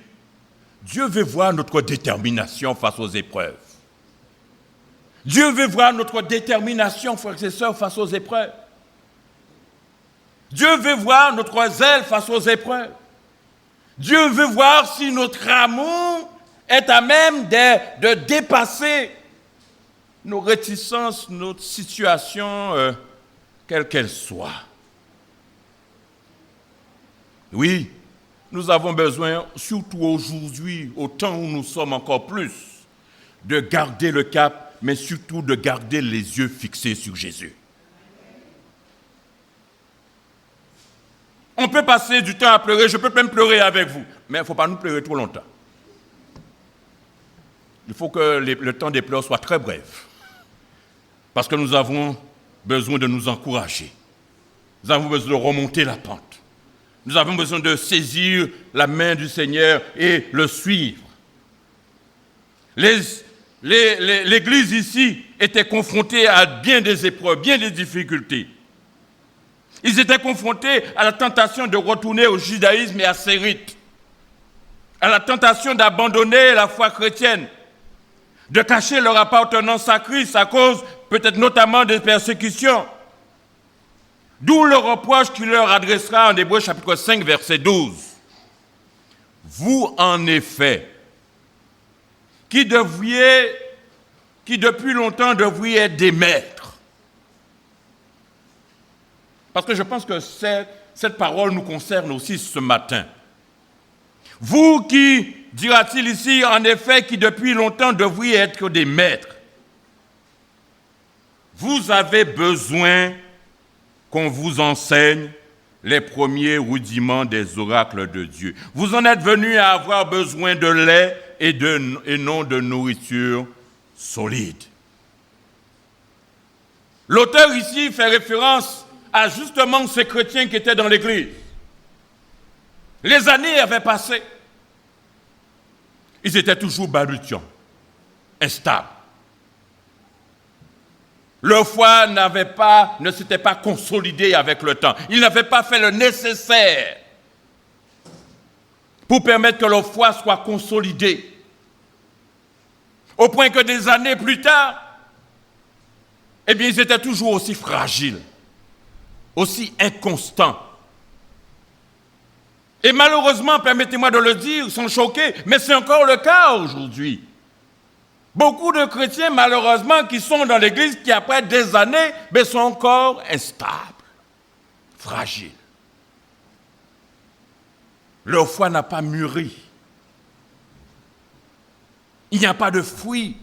Dieu veut voir notre détermination face aux épreuves. Dieu veut voir notre détermination, frères et sœurs, face aux épreuves. Dieu veut voir notre zèle face aux épreuves. Dieu veut voir si notre amour est à même de dépasser nos réticences, notre situation, quelle qu'elle soit. Oui, nous avons besoin, surtout aujourd'hui, au temps où nous sommes encore plus, de garder le cap, mais surtout de garder les yeux fixés sur Jésus. On peut passer du temps à pleurer, je peux même pleurer avec vous, mais il ne faut pas nous pleurer trop longtemps. Il faut que le temps des pleurs soit très bref, parce que nous avons besoin de nous encourager. Nous avons besoin de remonter la pente. Nous avons besoin de saisir la main du Seigneur et le suivre. L'Église ici était confrontée à bien des épreuves, bien des difficultés. Ils étaient confrontés à la tentation de retourner au judaïsme et à ses rites, à la tentation d'abandonner la foi chrétienne, de cacher leur appartenance à Christ à cause peut-être notamment des persécutions. D'où le reproche qu'il leur adressera en Hébreux chapitre 5, verset 12. Vous, en effet, qui depuis longtemps devriez être des maîtres. Parce que je pense que cette parole nous concerne aussi ce matin. Vous qui, dira-t-il ici, en effet, qui depuis longtemps devriez être des maîtres, vous avez besoin qu'on vous enseigne les premiers rudiments des oracles de Dieu. Vous en êtes venus à avoir besoin de lait et non de nourriture solide. L'auteur ici fait référence à justement ces chrétiens qui étaient dans l'Église. Les années avaient passé. Ils étaient toujours balbutiants, instables. Leur foi ne s'était pas consolidée avec le temps. Ils n'avaient pas fait le nécessaire pour permettre que leur foi soit consolidée. Au point que des années plus tard, ils étaient toujours aussi fragiles, aussi inconstants. Et malheureusement, permettez-moi de le dire sans choquer, mais c'est encore le cas aujourd'hui. Beaucoup de chrétiens, malheureusement, qui sont dans l'Église, qui après des années, sont encore instables, fragiles. Leur foi n'a pas mûri. Il n'y a pas de fruits.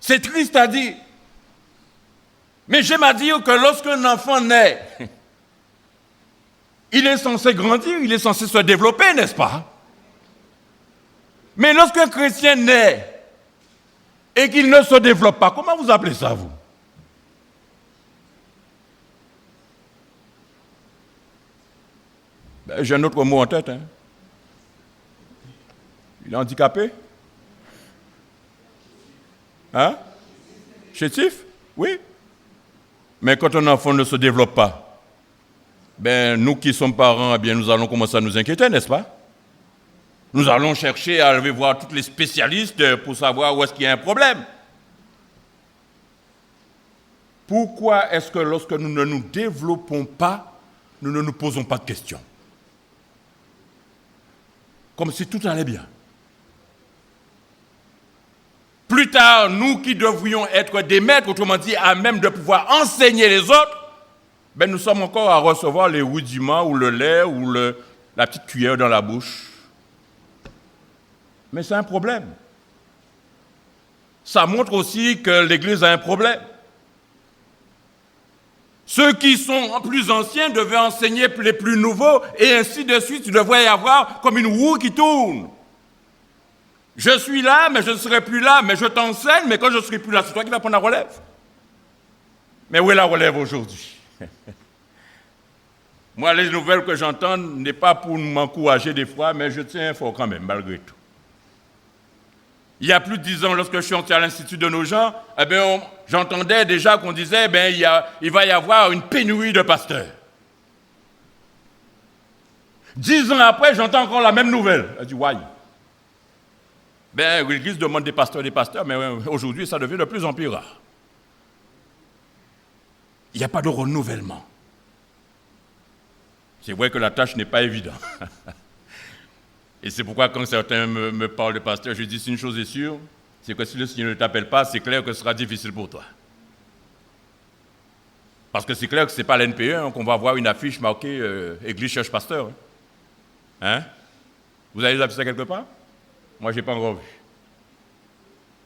C'est triste à dire. Mais j'aime à dire que lorsqu'un enfant naît, il est censé grandir, il est censé se développer, n'est-ce pas? Mais lorsqu'un chrétien naît et qu'il ne se développe pas, comment vous appelez ça, vous? J'ai un autre mot en tête. Il est handicapé? Hein? Chétif? Oui. Mais quand un enfant ne se développe pas, nous qui sommes parents, nous allons commencer à nous inquiéter, n'est-ce pas? Nous allons chercher à aller voir tous les spécialistes pour savoir où est-ce qu'il y a un problème. Pourquoi est-ce que lorsque nous ne nous développons pas, nous ne nous posons pas de questions? Comme si tout allait bien. Plus tard, nous qui devrions être des maîtres, autrement dit, à même de pouvoir enseigner les autres, nous sommes encore à recevoir les rudiments ou le lait ou la petite cuillère dans la bouche. Mais c'est un problème. Ça montre aussi que l'Église a un problème. Ceux qui sont plus anciens devaient enseigner les plus nouveaux et ainsi de suite. Il devrait y avoir comme une roue qui tourne. Je suis là, mais je ne serai plus là, mais je t'enseigne, mais quand je ne serai plus là, c'est toi qui vas prendre la relève. Mais où est la relève aujourd'hui? Moi, les nouvelles que j'entends n'est pas pour m'encourager des fois, mais je tiens fort quand même, malgré tout. Il y a plus de 10 ans, lorsque je suis entré à l'Institut de Nogent, j'entendais déjà qu'on disait il va y avoir une pénurie de pasteurs. 10 ans après, j'entends encore la même nouvelle. Je dis, why? L'Église demande des pasteurs, mais aujourd'hui, ça devient de plus en plus rare. Il n'y a pas de renouvellement. C'est vrai que la tâche n'est pas évidente. Et c'est pourquoi quand certains me parlent de pasteur, je dis, si une chose est sûre, c'est que si le Seigneur ne t'appelle pas, c'est clair que ce sera difficile pour toi. Parce que c'est clair que ce n'est pas l'NPE qu'on va voir une affiche marquée Église cherche pasteur. Hein? Vous avez vu ça quelque part? Moi, je n'ai pas encore vu.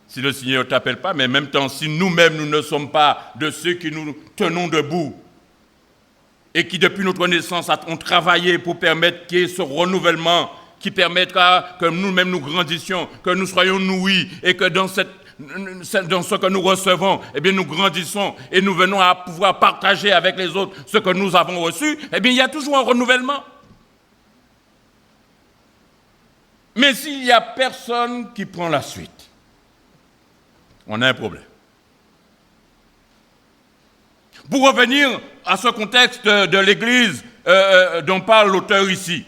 Si le Seigneur ne t'appelle pas, mais en même temps, si nous-mêmes, nous ne sommes pas de ceux qui nous tenons debout et qui, depuis notre naissance, ont travaillé pour permettre qu'il y ait ce renouvellement qui permettra que nous-mêmes nous grandissions, que nous soyons nourris et que dans ce que nous recevons, nous grandissons et nous venons à pouvoir partager avec les autres ce que nous avons reçu, il y a toujours un renouvellement. Mais s'il n'y a personne qui prend la suite, on a un problème. Pour revenir à ce contexte de l'Église dont parle l'auteur ici,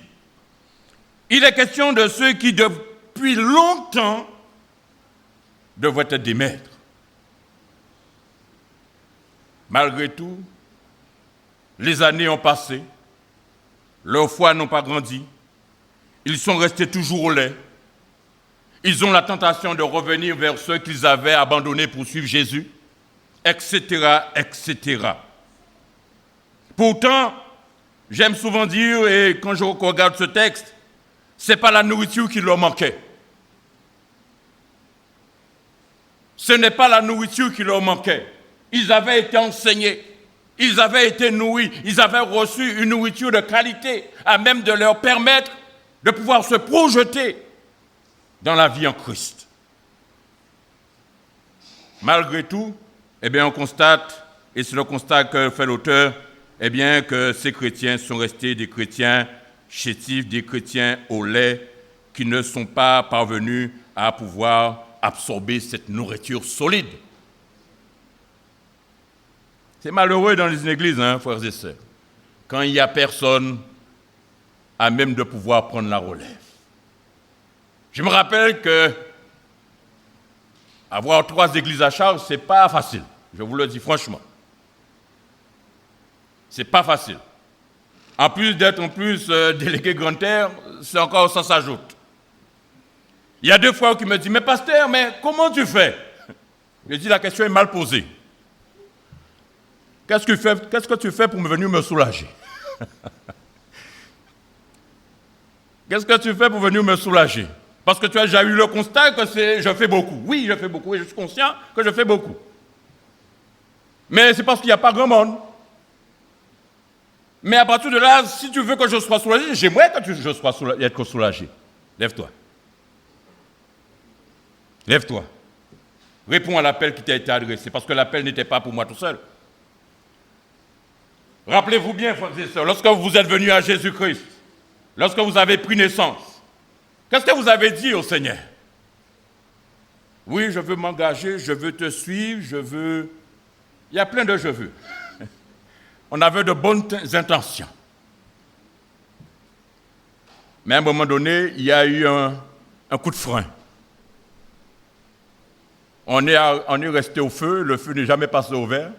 il est question de ceux qui, depuis longtemps, devraient être des maîtres. Malgré tout, les années ont passé, leur foi n'a pas grandi, ils sont restés toujours au lait. Ils ont la tentation de revenir vers ceux qu'ils avaient abandonnés pour suivre Jésus, etc., etc. Pourtant, j'aime souvent dire, et quand je regarde ce texte, ce n'est pas la nourriture qui leur manquait. Ce n'est pas la nourriture qui leur manquait. Ils avaient été enseignés, ils avaient été nourris, ils avaient reçu une nourriture de qualité, à même de leur permettre de pouvoir se projeter dans la vie en Christ. Malgré tout, eh bien, on constate, et c'est le constat que fait l'auteur, eh bien, que ces chrétiens sont restés des chrétiens chétifs, des chrétiens au lait, qui ne sont pas parvenus à pouvoir absorber cette nourriture solide. C'est malheureux dans les églises, hein, frères et sœurs, quand il n'y a personne à même de pouvoir prendre la relève. Je me rappelle que avoir 3 églises à charge, ce n'est pas facile. Je vous le dis franchement. Ce n'est pas facile. En plus d'être délégué grand air, c'est encore ça s'ajoute. Il y a 2 fois qui me disent, mais pasteur, mais comment tu fais? Je dis, la question est mal posée. Qu'est-ce que tu fais pour venir me soulager? Qu'est-ce que tu fais pour venir me soulager? Parce que tu as déjà eu le constat que je fais beaucoup. Oui, je fais beaucoup et je suis conscient que je fais beaucoup. Mais c'est parce qu'il n'y a pas grand monde. Mais à partir de là, si tu veux que je sois soulagé, j'aimerais que je sois être soulagé. Lève-toi. Lève-toi. Réponds à l'appel qui t'a été adressé, parce que l'appel n'était pas pour moi tout seul. Rappelez-vous bien, frères et sœurs, lorsque vous êtes venus à Jésus-Christ, lorsque vous avez pris naissance, qu'est-ce que vous avez dit au Seigneur? Oui, je veux m'engager, je veux te suivre, je veux... Il y a plein de je veux. On avait de bonnes intentions. Mais à un moment donné, il y a eu un coup de frein. On est resté au feu, le feu n'est jamais passé au vert.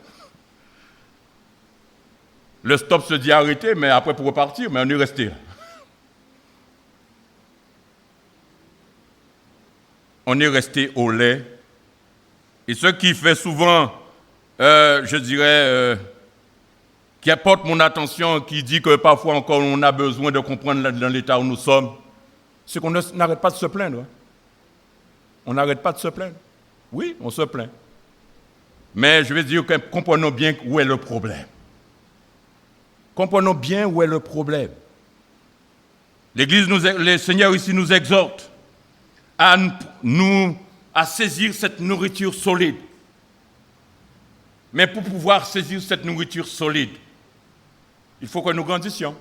Le stop se dit arrêter, mais après pour repartir, mais on est resté là. On est resté au lait. Et ce qui fait souvent, je dirais, qui apporte mon attention, qui dit que parfois encore on a besoin de comprendre dans l'état où nous sommes, c'est qu'on n'arrête pas de se plaindre. Hein. On n'arrête pas de se plaindre. Oui, on se plaint. Mais je vais dire que comprenons bien où est le problème. Comprenons bien où est le problème. Le Seigneur ici nous exhorte à saisir cette nourriture solide. Mais pour pouvoir saisir cette nourriture solide, il faut que nous grandissions.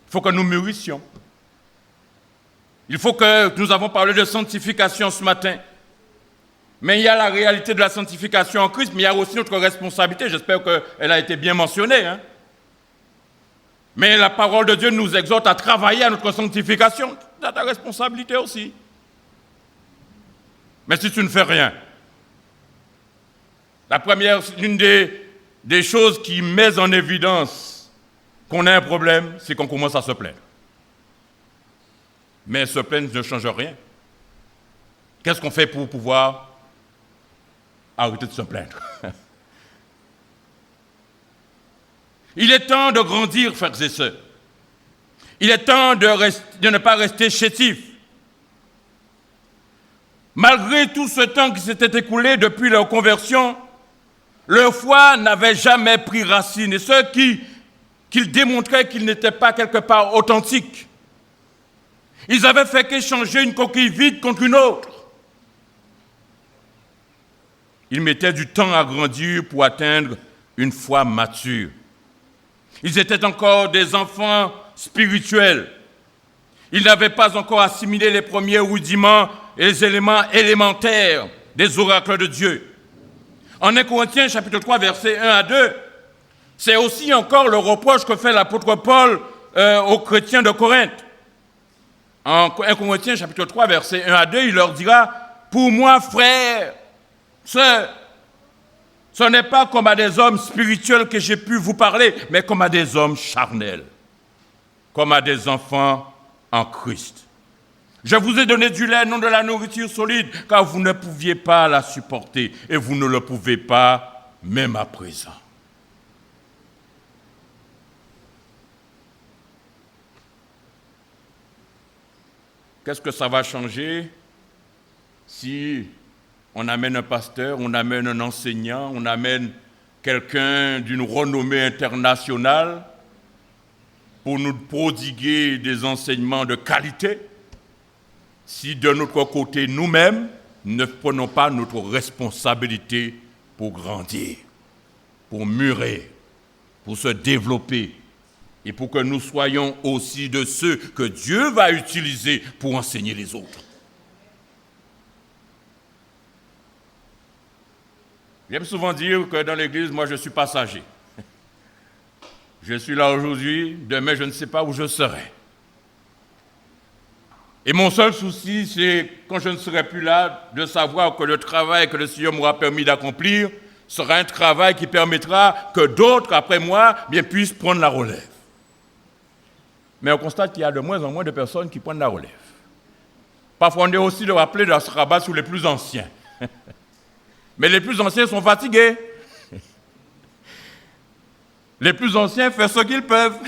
Il faut que nous mûrissions. Il faut que nous avons parlé de sanctification ce matin. Mais il y a la réalité de la sanctification en Christ, mais il y a aussi notre responsabilité. J'espère qu'elle a été bien mentionnée. Hein? Mais la parole de Dieu nous exhorte à travailler à notre sanctification. C'est ta responsabilité aussi. Mais si tu ne fais rien, l'une des choses qui met en évidence qu'on a un problème, c'est qu'on commence à se plaindre. Mais se plaindre ne change rien. Qu'est-ce qu'on fait pour pouvoir arrêter de se plaindre? Il est temps de grandir, frères et sœurs. Il est temps de ne pas rester chétif. Malgré tout ce temps qui s'était écoulé depuis leur conversion, leur foi n'avait jamais pris racine. Et ceux qui démontraient qu'ils n'étaient pas quelque part authentiques, ils avaient fait qu'échanger une coquille vide contre une autre. Ils mettaient du temps à grandir pour atteindre une foi mature. Ils étaient encore des enfants spirituels. Ils n'avaient pas encore assimilé les premiers rudiments et les éléments élémentaires des oracles de Dieu. En 1 Corinthiens, chapitre 3, versets 1 à 2, c'est aussi encore le reproche que fait l'apôtre Paul aux chrétiens de Corinthe. En 1 Corinthiens, chapitre 3, versets 1 à 2, il leur dira « Pour moi, frères, sœurs, Ce n'est pas comme à des hommes spirituels que j'ai pu vous parler, mais comme à des hommes charnels, comme à des enfants en Christ. Je vous ai donné du lait, non de la nourriture solide, car vous ne pouviez pas la supporter, et vous ne le pouvez pas même à présent. Qu'est-ce que ça va changer si on amène un pasteur, on amène un enseignant, on amène quelqu'un d'une renommée internationale pour nous prodiguer des enseignements de qualité, si de notre côté, nous-mêmes, ne prenons pas notre responsabilité pour grandir, pour mûrir, pour se développer, et pour que nous soyons aussi de ceux que Dieu va utiliser pour enseigner les autres. J'aime souvent dire que dans l'église, moi, je suis passager. Je suis là aujourd'hui, demain, je ne sais pas où je serai. Et mon seul souci, c'est, quand je ne serai plus là, de savoir que le travail que le Seigneur m'aura permis d'accomplir sera un travail qui permettra que d'autres, après moi, bien, puissent prendre la relève. Mais on constate qu'il y a de moins en moins de personnes qui prennent la relève. Parfois, on est aussi de rappeler de se rabattre sur les plus anciens. Mais les plus anciens sont fatigués. Les plus anciens font ce qu'ils peuvent.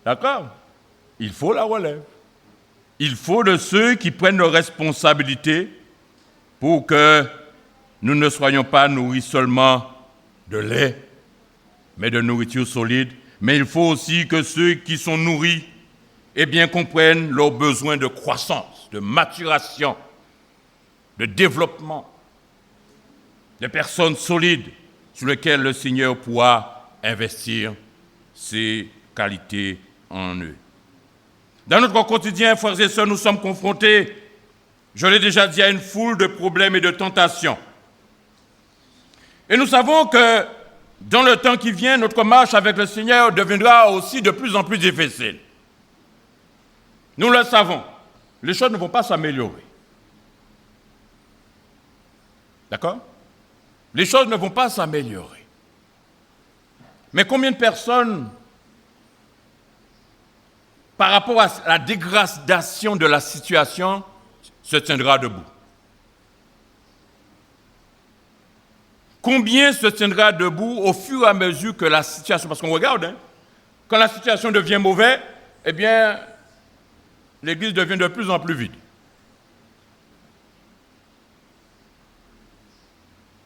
D'accord? Il faut la relève. Il faut de ceux qui prennent leurs responsabilités pour que nous ne soyons pas nourris seulement de lait, mais de nourriture solide. Mais il faut aussi que ceux qui sont nourris, eh bien, comprennent leurs besoins de croissance, de maturation, de développement, de personnes solides sur lesquelles le Seigneur pourra investir ses qualités en eux. Dans notre quotidien, frères et sœurs, nous sommes confrontés, je l'ai déjà dit, à une foule de problèmes et de tentations. Et nous savons que dans le temps qui vient, notre marche avec le Seigneur deviendra aussi de plus en plus difficile. Nous le savons, les choses ne vont pas s'améliorer. D'accord? Les choses ne vont pas s'améliorer. Mais combien de personnes, par rapport à la dégradation de la situation, se tiendra debout? Combien se tiendra debout au fur et à mesure que la situation... Parce qu'on regarde, quand la situation devient mauvaise, eh bien, l'Église devient de plus en plus vide.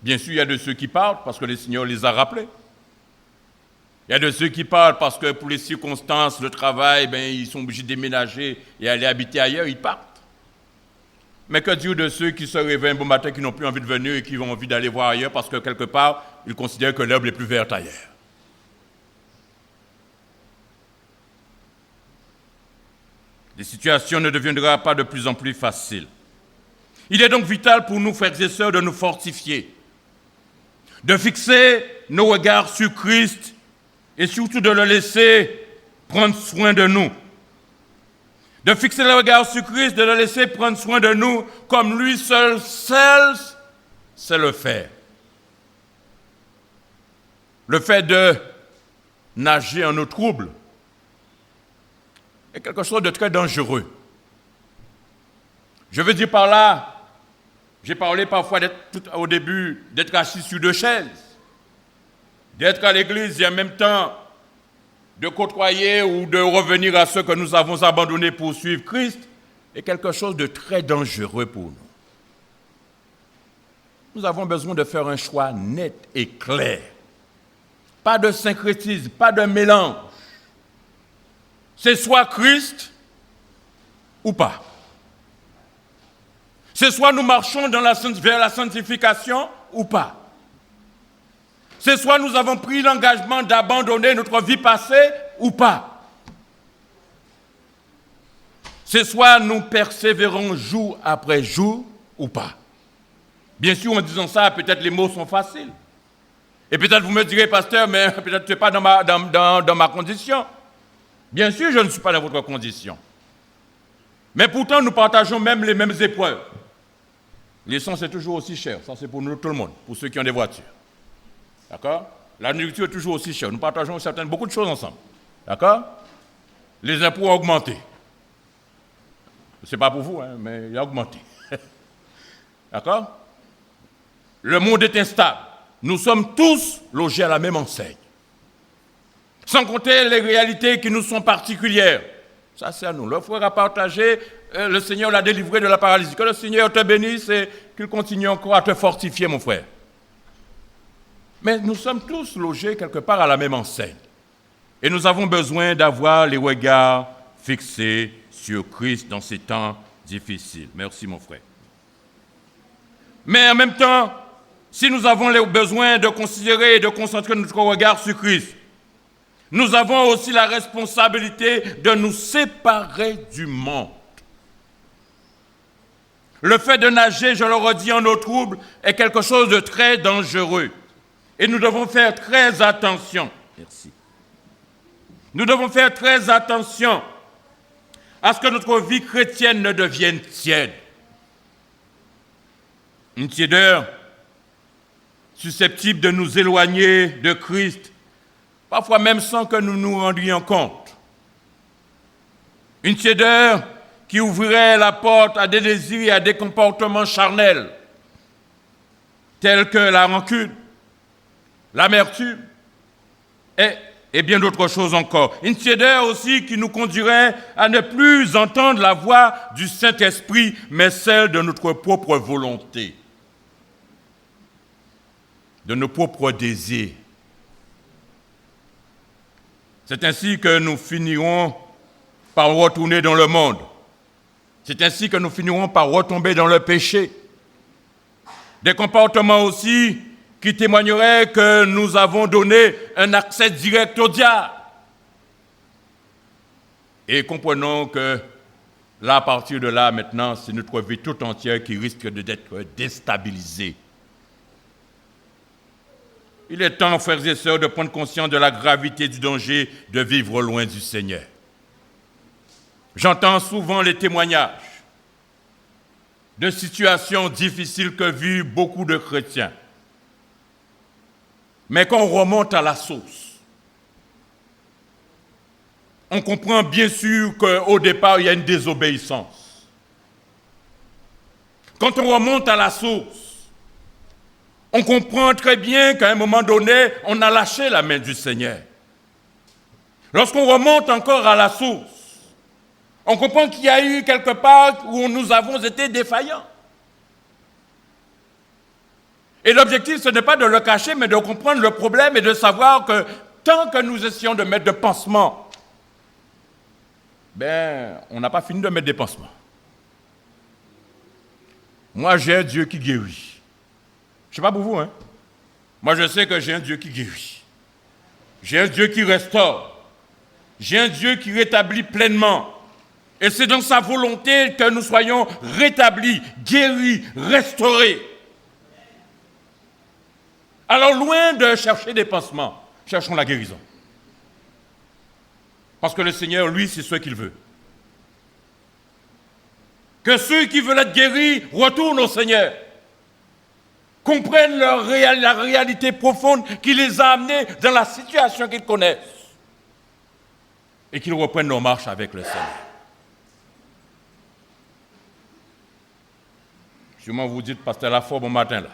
Bien sûr, il y a de ceux qui parlent parce que le Seigneur les a rappelés. Il y a de ceux qui parlent parce que pour les circonstances, le travail, ils sont obligés de déménager et aller habiter ailleurs, ils partent. Mais que dire de ceux qui se réveillent un bon matin, qui n'ont plus envie de venir et qui ont envie d'aller voir ailleurs parce que quelque part, ils considèrent que l'herbe est plus verte ailleurs. Les situations ne deviendront pas de plus en plus faciles. Il est donc vital pour nous, frères et sœurs, de nous fortifier, de fixer nos regards sur Christ et surtout de le laisser prendre soin de nous. De fixer le regard sur Christ, de le laisser prendre soin de nous comme lui seul sait le faire. Le fait de nager en eau trouble est quelque chose de très dangereux. Je veux dire par là, j'ai parlé parfois au début d'être assis sur deux chaises, d'être à l'église et en même temps de côtoyer ou de revenir à ceux que nous avons abandonnés pour suivre Christ est quelque chose de très dangereux pour nous. Nous avons besoin de faire un choix net et clair. Pas de syncrétisme, pas de mélange. C'est soit Christ ou pas. C'est soit nous marchons vers la sanctification ou pas. C'est soit nous avons pris l'engagement d'abandonner notre vie passée ou pas. C'est soit nous persévérons jour après jour ou pas. Bien sûr, en disant ça, peut-être les mots sont faciles. Et peut-être vous me direz, pasteur, mais peut-être tu n'es pas dans ma condition. Bien sûr, je ne suis pas dans votre condition. Mais pourtant, nous partageons même les mêmes épreuves. L'essence est toujours aussi chère. Ça, c'est pour nous, tout le monde, pour ceux qui ont des voitures. D'accord? La nourriture est toujours aussi chère. Nous partageons beaucoup de choses ensemble. D'accord? Les impôts ont augmenté. Ce n'est pas pour vous, hein, mais il a augmenté. D'accord? Le monde est instable. Nous sommes tous logés à la même enseigne. Sans compter les réalités qui nous sont particulières. Ça, c'est à nous. Le frère a partagé, le Seigneur l'a délivré de la paralysie. Que le Seigneur te bénisse et qu'il continue encore à te fortifier, mon frère. Mais nous sommes tous logés quelque part à la même enseigne. Et nous avons besoin d'avoir les regards fixés sur Christ dans ces temps difficiles. Merci, mon frère. Mais en même temps, si nous avons besoin de considérer et de concentrer notre regard sur Christ, nous avons aussi la responsabilité de nous séparer du monde. Le fait de nager, je le redis, en eau trouble est quelque chose de très dangereux. Et nous devons faire très attention. Merci. Nous devons faire très attention à ce que notre vie chrétienne ne devienne tiède. Une tiédeur susceptible de nous éloigner de Christ, parfois même sans que nous nous rendions compte. Une tiédeur qui ouvrirait la porte à des désirs et à des comportements charnels, tels que la rancune, l'amertume et bien d'autres choses encore. Une tiédeur aussi qui nous conduirait à ne plus entendre la voix du Saint-Esprit, mais celle de notre propre volonté, de nos propres désirs. C'est ainsi que nous finirons par retourner dans le monde. C'est ainsi que nous finirons par retomber dans le péché. Des comportements aussi qui témoigneraient que nous avons donné un accès direct au diable. Et comprenons que là, à partir de là, maintenant, c'est notre vie tout entière qui risque d'être déstabilisée. Il est temps, frères et sœurs, de prendre conscience de la gravité du danger de vivre loin du Seigneur. J'entends souvent les témoignages de situations difficiles que vivent beaucoup de chrétiens. Mais quand on remonte à la source, on comprend bien sûr qu'au départ, il y a une désobéissance. Quand on remonte à la source, on comprend très bien qu'à un moment donné, on a lâché la main du Seigneur. Lorsqu'on remonte encore à la source, on comprend qu'il y a eu quelque part où nous avons été défaillants. Et l'objectif, ce n'est pas de le cacher, mais de comprendre le problème et de savoir que tant que nous essayons de mettre des pansements, on n'a pas fini de mettre des pansements. Moi, j'ai un Dieu qui guérit. Je ne sais pas pour vous, hein. Moi, je sais que j'ai un Dieu qui guérit. J'ai un Dieu qui restaure. J'ai un Dieu qui rétablit pleinement. Et c'est dans sa volonté que nous soyons rétablis, guéris, restaurés. Alors, loin de chercher des pansements, cherchons la guérison. Parce que le Seigneur, lui, c'est ce qu'il veut. Que ceux qui veulent être guéris retournent au Seigneur. Comprennent la réalité profonde qui les a amenés dans la situation qu'ils connaissent. Et qu'ils reprennent leur marche avec le Seigneur. Sûrement vous dites, Pasteur Lafort, bon matin là.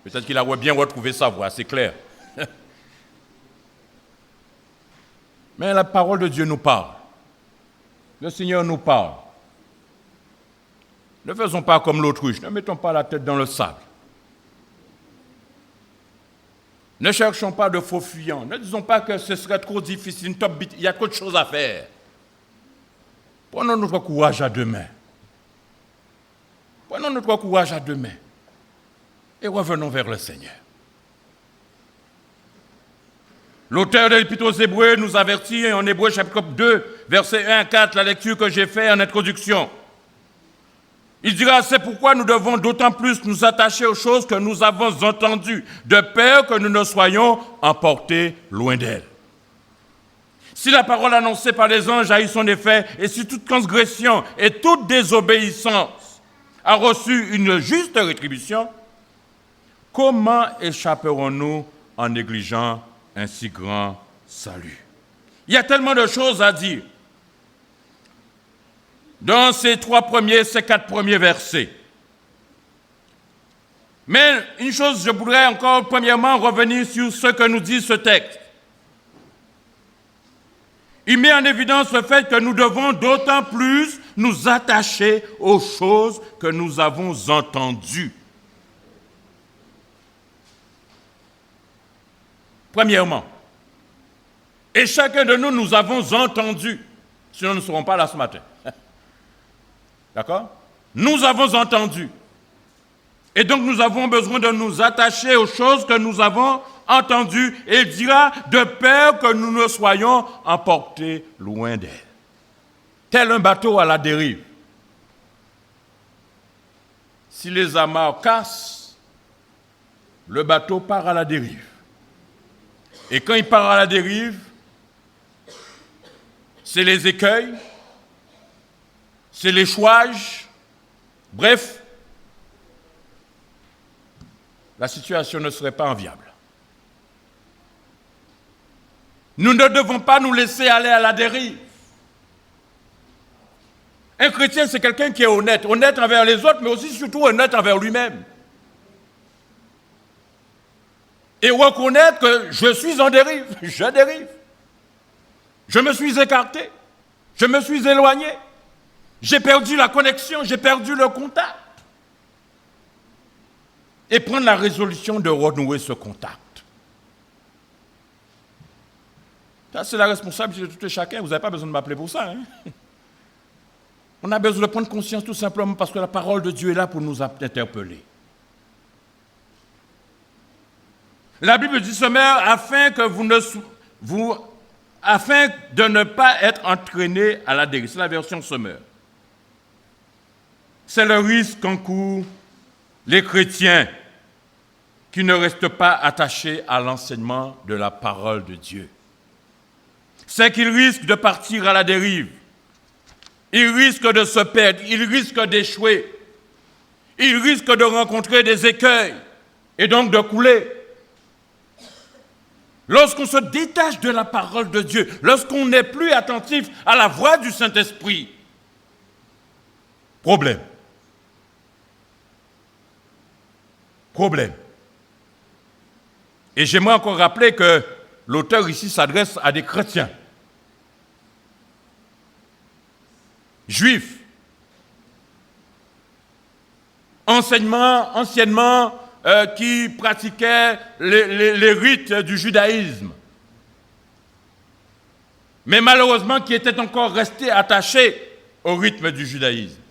Peut-être qu'il a bien retrouvé sa voix, c'est clair. Mais la parole de Dieu nous parle. Le Seigneur nous parle. Ne faisons pas comme l'autruche, ne mettons pas la tête dans le sable. Ne cherchons pas de faux fuyants. Ne disons pas que ce serait trop difficile, il y a trop de choses à faire. Prenons notre courage à deux mains. Prenons notre courage à deux mains. Et revenons vers le Seigneur. L'auteur de l'Épître aux Hébreux nous avertit en Hébreux chapitre 2, versets 1 à 4, la lecture que j'ai faite en introduction. Il dira, c'est pourquoi nous devons d'autant plus nous attacher aux choses que nous avons entendues, de peur que nous ne soyons emportés loin d'elles. Si la parole annoncée par les anges a eu son effet, et si toute transgression et toute désobéissance a reçu une juste rétribution, comment échapperons-nous en négligeant un si grand salut? Il y a tellement de choses à dire dans ces 4 premiers versets. Mais une chose, je voudrais encore premièrement revenir sur ce que nous dit ce texte. Il met en évidence le fait que nous devons d'autant plus nous attacher aux choses que nous avons entendues. Premièrement, et chacun de nous, nous avons entendu, sinon nous ne serons pas là ce matin. D'accord? Nous avons entendu. Et donc nous avons besoin de nous attacher aux choses que nous avons entendues. Et il dira, de peur que nous ne soyons emportés loin d'elle. Tel un bateau à la dérive. Si les amarres cassent, le bateau part à la dérive. Et quand il part à la dérive, c'est les écueils, c'est l'échouage, bref, la situation ne serait pas enviable. Nous ne devons pas nous laisser aller à la dérive. Un chrétien, c'est quelqu'un qui est honnête envers les autres, mais aussi surtout honnête envers lui-même. Et reconnaître que je suis en dérive, je dérive. Je me suis écarté, je me suis éloigné, j'ai perdu la connexion, j'ai perdu le contact. Et prendre la résolution de renouer ce contact. Ça, c'est la responsabilité de tout et chacun. Vous n'avez pas besoin de m'appeler pour ça. On a besoin de prendre conscience tout simplement parce que la parole de Dieu est là pour nous interpeller. La Bible dit, Sommaire, afin de ne pas être entraîné à la dérive. C'est la version Sommaire. C'est le risque qu'encourent les chrétiens qui ne restent pas attachés à l'enseignement de la parole de Dieu. C'est qu'ils risquent de partir à la dérive. Ils risquent de se perdre. Ils risquent d'échouer. Ils risquent de rencontrer des écueils et donc de couler. Lorsqu'on se détache de la parole de Dieu, lorsqu'on n'est plus attentif à la voix du Saint-Esprit, problème. Et j'aimerais encore rappeler que l'auteur ici s'adresse à des chrétiens, juifs, anciennement qui pratiquaient les rites du judaïsme, mais malheureusement qui étaient encore restés attachés au rythme du judaïsme.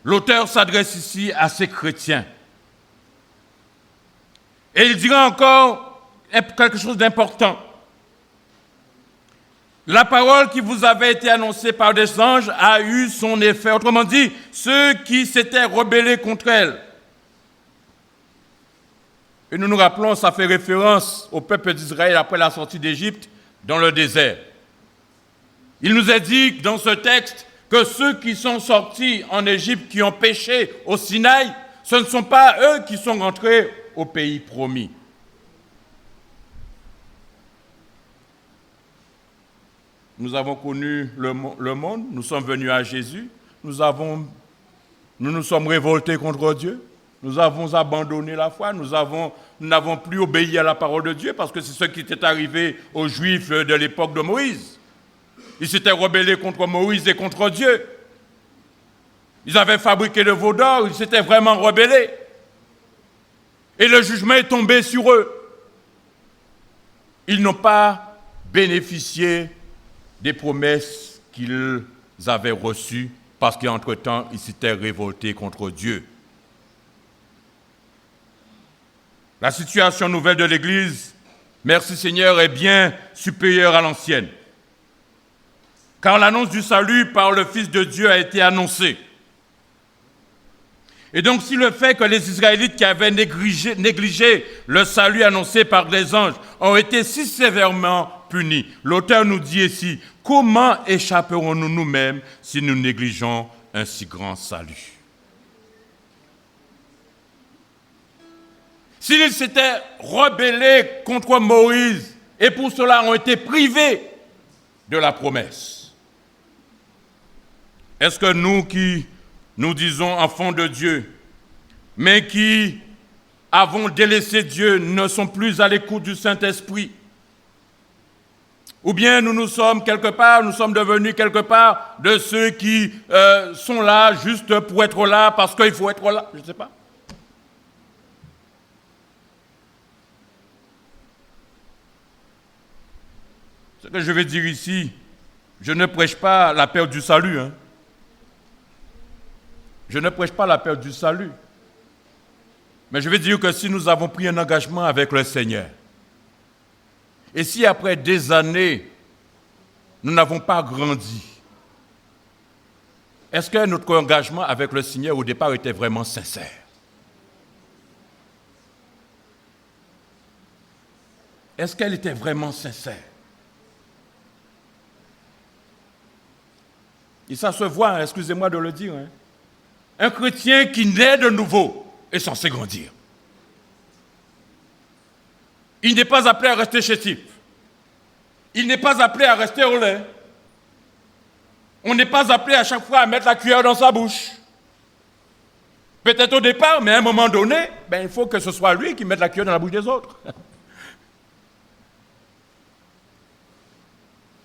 L'auteur s'adresse ici à ces chrétiens. Et il dira encore quelque chose d'important. La parole qui vous avait été annoncée par des anges a eu son effet. Autrement dit, ceux qui s'étaient rebellés contre elle. Et nous nous rappelons, ça fait référence au peuple d'Israël après la sortie d'Égypte dans le désert. Il nous est dit dans ce texte que ceux qui sont sortis en Égypte, qui ont péché au Sinaï, ce ne sont pas eux qui sont rentrés au pays promis. Nous avons connu le monde, nous sommes venus à Jésus, nous nous sommes révoltés contre Dieu, nous avons abandonné la foi, nous n'avons plus obéi à la parole de Dieu parce que c'est ce qui était arrivé aux Juifs de l'époque de Moïse. Ils s'étaient rebellés contre Moïse et contre Dieu. Ils avaient fabriqué le veau d'or, ils s'étaient vraiment rebellés. Et le jugement est tombé sur eux. Ils n'ont pas bénéficié des promesses qu'ils avaient reçues parce qu'entre-temps, ils s'étaient révoltés contre Dieu. La situation nouvelle de l'Église, merci Seigneur, est bien supérieure à l'ancienne. Car l'annonce du salut par le Fils de Dieu a été annoncée. Et donc, si le fait que les Israélites qui avaient négligé le salut annoncé par les anges ont été si sévèrement punis. L'auteur nous dit ici, comment échapperons-nous nous-mêmes si nous négligeons un si grand salut? S'ils s'étaient rebellés contre Moïse et pour cela ont été privés de la promesse, est-ce que nous qui nous disons enfants de Dieu, mais qui avons délaissé Dieu, ne sommes plus à l'écoute du Saint-Esprit? Ou bien nous sommes quelque part, nous sommes devenus quelque part de ceux qui sont là juste pour être là, parce qu'il faut être là, je ne sais pas. Ce que je vais dire ici, je ne prêche pas la perte du salut. Hein. Je ne prêche pas la perte du salut. Mais je vais dire que si nous avons pris un engagement avec le Seigneur, et si après des années, nous n'avons pas grandi, est-ce que notre engagement avec le Seigneur au départ était vraiment sincère? Est-ce qu'elle était vraiment sincère? Et ça se voit, excusez-moi de le dire. Hein. Un chrétien qui naît de nouveau est censé grandir. Il n'est pas appelé à rester chétif. Il n'est pas appelé à rester au lait. On n'est pas appelé à chaque fois à mettre la cuillère dans sa bouche. Peut-être au départ, mais à un moment donné, il faut que ce soit lui qui mette la cuillère dans la bouche des autres.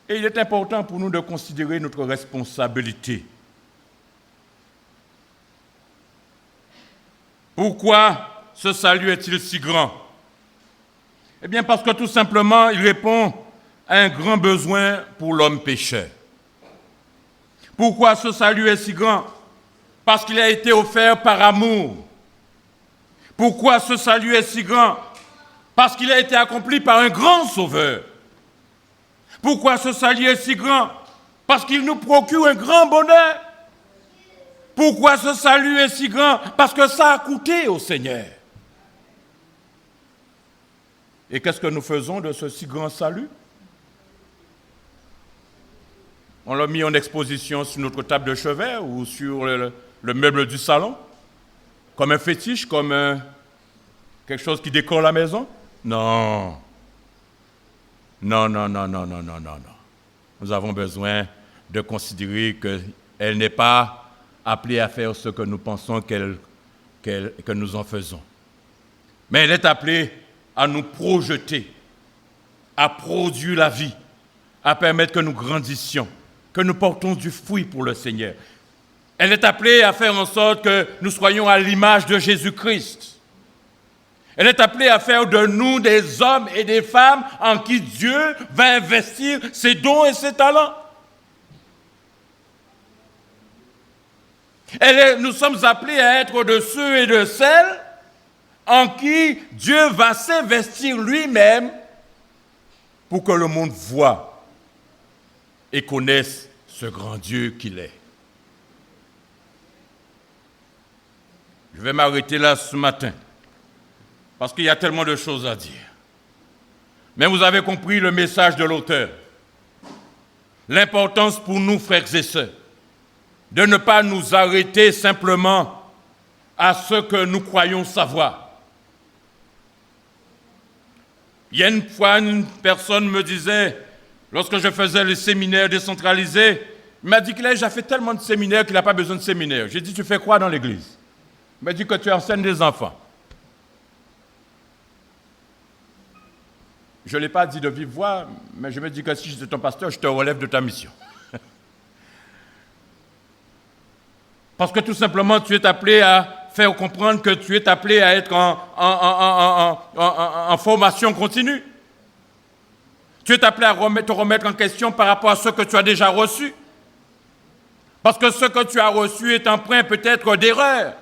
Et il est important pour nous de considérer notre responsabilité. Pourquoi ce salut est-il si grand? Eh bien parce que tout simplement, il répond à un grand besoin pour l'homme pécheur. Pourquoi ce salut est si grand? Parce qu'il a été offert par amour. Pourquoi ce salut est si grand? Parce qu'il a été accompli par un grand sauveur. Pourquoi ce salut est si grand? Parce qu'il nous procure un grand bonheur. Pourquoi ce salut est si grand? Parce que ça a coûté au Seigneur. Et qu'est-ce que nous faisons de ce si grand salut? On l'a mis en exposition sur notre table de chevet ou sur le meuble du salon, comme un fétiche, comme quelque chose qui décore la maison? Non. Non. Nous avons besoin de considérer qu'elle n'est pas appelée à faire ce que nous pensons que nous en faisons. Mais elle est appelée à nous projeter, à produire la vie, à permettre que nous grandissions, que nous portons du fruit pour le Seigneur. Elle est appelée à faire en sorte que nous soyons à l'image de Jésus-Christ. Elle est appelée à faire de nous des hommes et des femmes en qui Dieu va investir ses dons et ses talents. Nous sommes appelés à être de ceux et de celles en qui Dieu va s'investir lui-même pour que le monde voie et connaisse ce grand Dieu qu'il est. Je vais m'arrêter là ce matin, parce qu'il y a tellement de choses à dire. Mais vous avez compris le message de l'auteur. L'importance pour nous, frères et sœurs, de ne pas nous arrêter simplement à ce que nous croyons savoir. Il y a une fois, une personne me disait, lorsque je faisais les séminaires décentralisés, il m'a dit qu'il a déjà fait tellement de séminaires qu'il n'a pas besoin de séminaire. J'ai dit, tu fais quoi dans l'église? Il m'a dit que tu enseignes des enfants. Je ne l'ai pas dit de vive voix, mais je me dis que si j'étais ton pasteur, je te relève de ta mission. Parce que tout simplement, tu es appelé à faire comprendre que tu es appelé à être en formation continue. Tu es appelé à te remettre en question par rapport à ce que tu as déjà reçu. Parce que ce que tu as reçu est empreint peut-être d'erreur.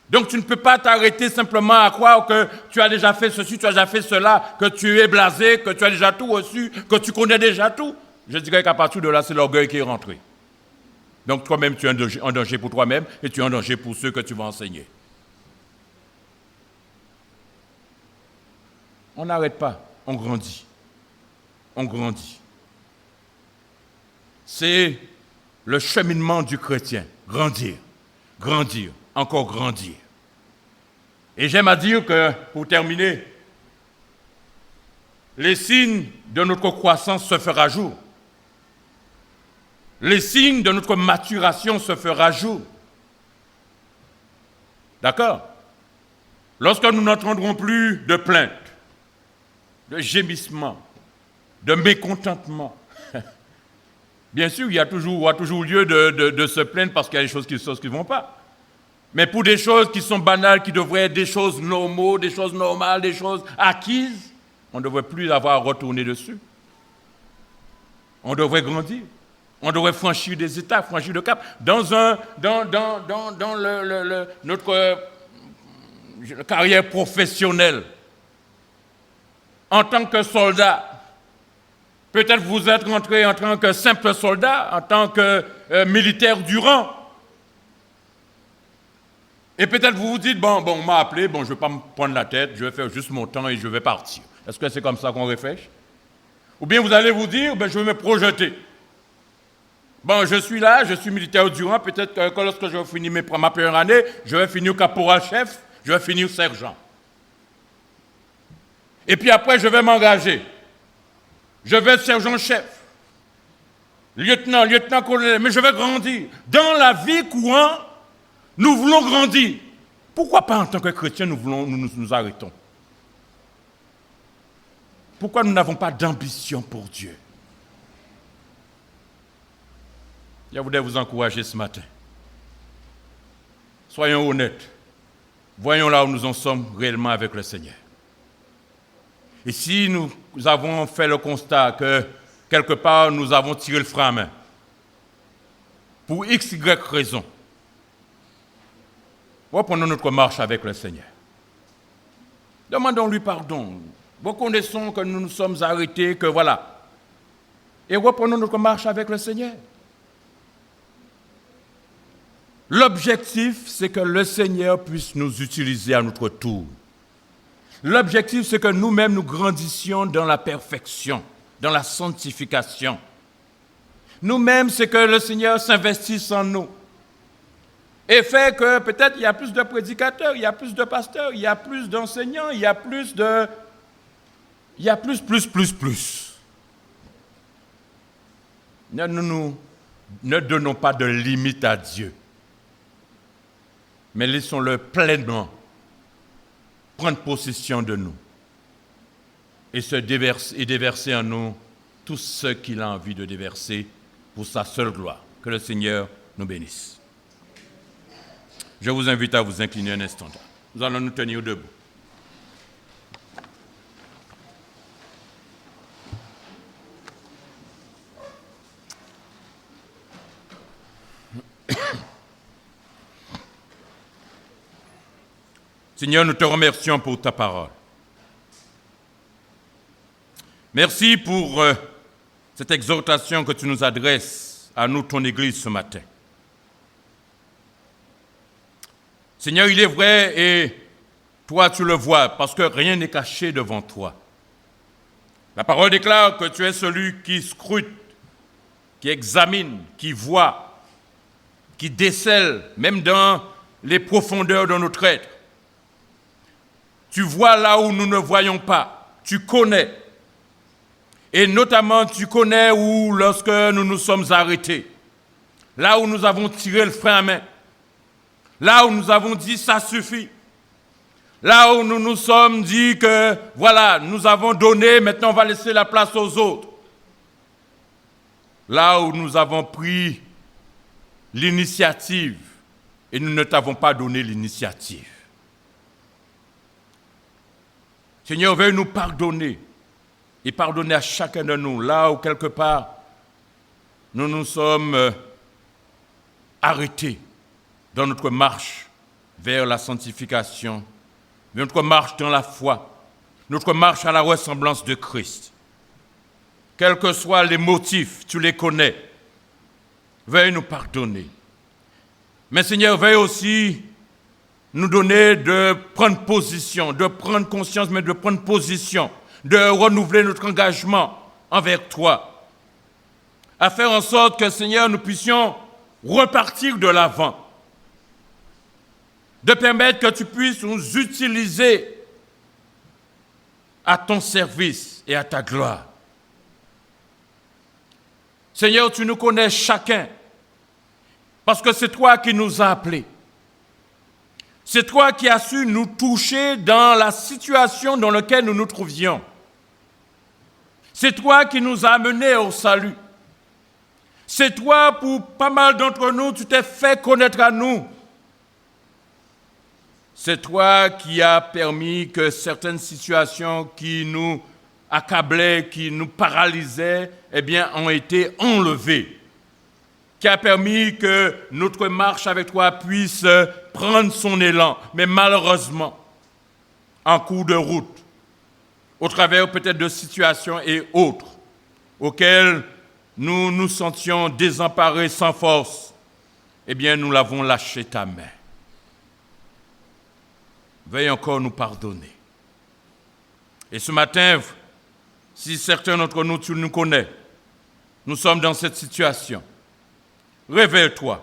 Donc tu ne peux pas t'arrêter simplement à croire que tu as déjà fait ceci, tu as déjà fait cela, que tu es blasé, que tu as déjà tout reçu, que tu connais déjà tout. Je dirais qu'à partir de là, c'est l'orgueil qui est rentré. Donc toi-même, tu es en danger pour toi-même et tu es en danger pour ceux que tu vas enseigner. On n'arrête pas, on grandit. on grandit. C'est le cheminement du chrétien. Grandir, grandir, encore grandir. Et j'aime à dire que, pour terminer, les signes de notre croissance se feront jour. Les signes de notre maturation se feront jour. D'accord? Lorsque nous n'entendrons plus de plaintes, de gémissements, de mécontentement. Bien sûr, il y a toujours lieu de se plaindre parce qu'il y a des choses qui ne vont pas. Mais pour des choses qui sont banales, qui devraient être des choses normales, des choses normales, des choses acquises, on ne devrait plus avoir à retourner dessus. On devrait grandir. On devrait franchir des étapes, franchir de cap. Dans notre carrière professionnelle, en tant que soldat, peut-être vous êtes rentré en tant que simple soldat, en tant que militaire du rang. Et peut-être vous vous dites, bon, on m'a appelé, je ne vais pas me prendre la tête, je vais faire juste mon temps et je vais partir. Est-ce que c'est comme ça qu'on réfléchit? Ou bien vous allez vous dire, je vais me projeter. Je suis là, je suis militaire du rang, peut-être que lorsque je vais finir ma première année, je vais finir caporal-chef, je vais finir sergent. Et puis après, je vais m'engager. Je vais être sergent-chef, lieutenant-colonel, mais je vais grandir. Dans la vie courante, nous voulons grandir. Pourquoi pas en tant que chrétiens, nous arrêtons? Pourquoi nous n'avons pas d'ambition pour Dieu? Je voudrais vous encourager ce matin. Soyons honnêtes. Voyons là où nous en sommes réellement avec le Seigneur. Et si nous avons fait le constat que, quelque part, nous avons tiré le frein à main, pour X, Y raison, reprenons notre marche avec le Seigneur. Demandons-lui pardon. Reconnaissons que nous nous sommes arrêtés, que voilà. Et reprenons notre marche avec le Seigneur. L'objectif, c'est que le Seigneur puisse nous utiliser à notre tour. L'objectif, c'est que nous-mêmes, nous grandissions dans la perfection, dans la sanctification. Nous-mêmes, c'est que le Seigneur s'investisse en nous. Et fait que peut-être il y a plus de prédicateurs, il y a plus de pasteurs, il y a plus d'enseignants, il y a plus de... Il y a plus. Ne donnons pas de limite à Dieu. Mais laissons-le pleinement prendre possession de nous et déverser en nous tout ce qu'il a envie de déverser pour sa seule gloire. Que le Seigneur nous bénisse. Je vous invite à vous incliner un instant. Nous allons nous tenir debout. Seigneur, nous te remercions pour ta parole. Merci pour cette exhortation que tu nous adresses à nous, ton Église, ce matin. Seigneur, il est vrai, et toi tu le vois, parce que rien n'est caché devant toi. La parole déclare que tu es celui qui scrute, qui examine, qui voit, qui décèle, même dans les profondeurs de notre être. Tu vois là où nous ne voyons pas, tu connais. Et notamment, tu connais où, lorsque nous nous sommes arrêtés, là où nous avons tiré le frein à main, là où nous avons dit ça suffit, là où nous nous sommes dit que voilà, nous avons donné, maintenant on va laisser la place aux autres. Là où nous avons pris l'initiative et nous ne t'avons pas donné l'initiative. Seigneur, veuille nous pardonner et pardonner à chacun de nous, là où quelque part nous nous sommes arrêtés dans notre marche vers la sanctification, notre marche dans la foi, notre marche à la ressemblance de Christ. Quels que soient les motifs, tu les connais. Veuille nous pardonner. Mais Seigneur, veuille aussi nous donner de prendre position, de prendre conscience, mais de prendre position, de renouveler notre engagement envers toi, à faire en sorte que, Seigneur, nous puissions repartir de l'avant, de permettre que tu puisses nous utiliser à ton service et à ta gloire. Seigneur, tu nous connais chacun, parce que c'est toi qui nous as appelés. C'est toi qui as su nous toucher dans la situation dans laquelle nous nous trouvions. C'est toi qui nous as amenés au salut. C'est toi, pour pas mal d'entre nous, tu t'es fait connaître à nous. C'est toi qui as permis que certaines situations qui nous accablaient, qui nous paralysaient, eh bien, ont été enlevées. Qui a permis que notre marche avec toi puisse prendre son élan. Mais malheureusement, en cours de route, au travers peut-être de situations et autres, auxquelles nous nous sentions désemparés sans force, eh bien, nous l'avons lâché ta main. Veuille encore nous pardonner. Et ce matin, si certains d'entre nous, tu nous connais, nous sommes dans cette situation, révèle-toi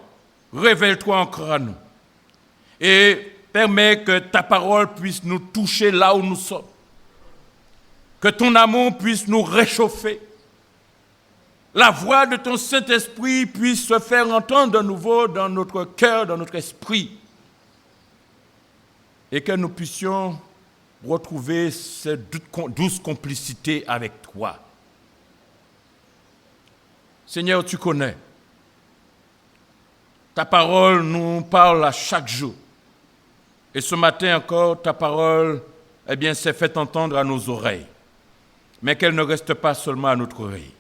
encore à nous. Et permets que ta parole puisse nous toucher là où nous sommes. Que ton amour puisse nous réchauffer. La voix de ton Saint-Esprit puisse se faire entendre de nouveau dans notre cœur, dans notre esprit. Et que nous puissions retrouver cette douce complicité avec toi. Seigneur, tu connais. Ta parole nous parle à chaque jour. Et ce matin encore, ta parole, eh bien, s'est fait entendre à nos oreilles. Mais qu'elle ne reste pas seulement à notre oreille.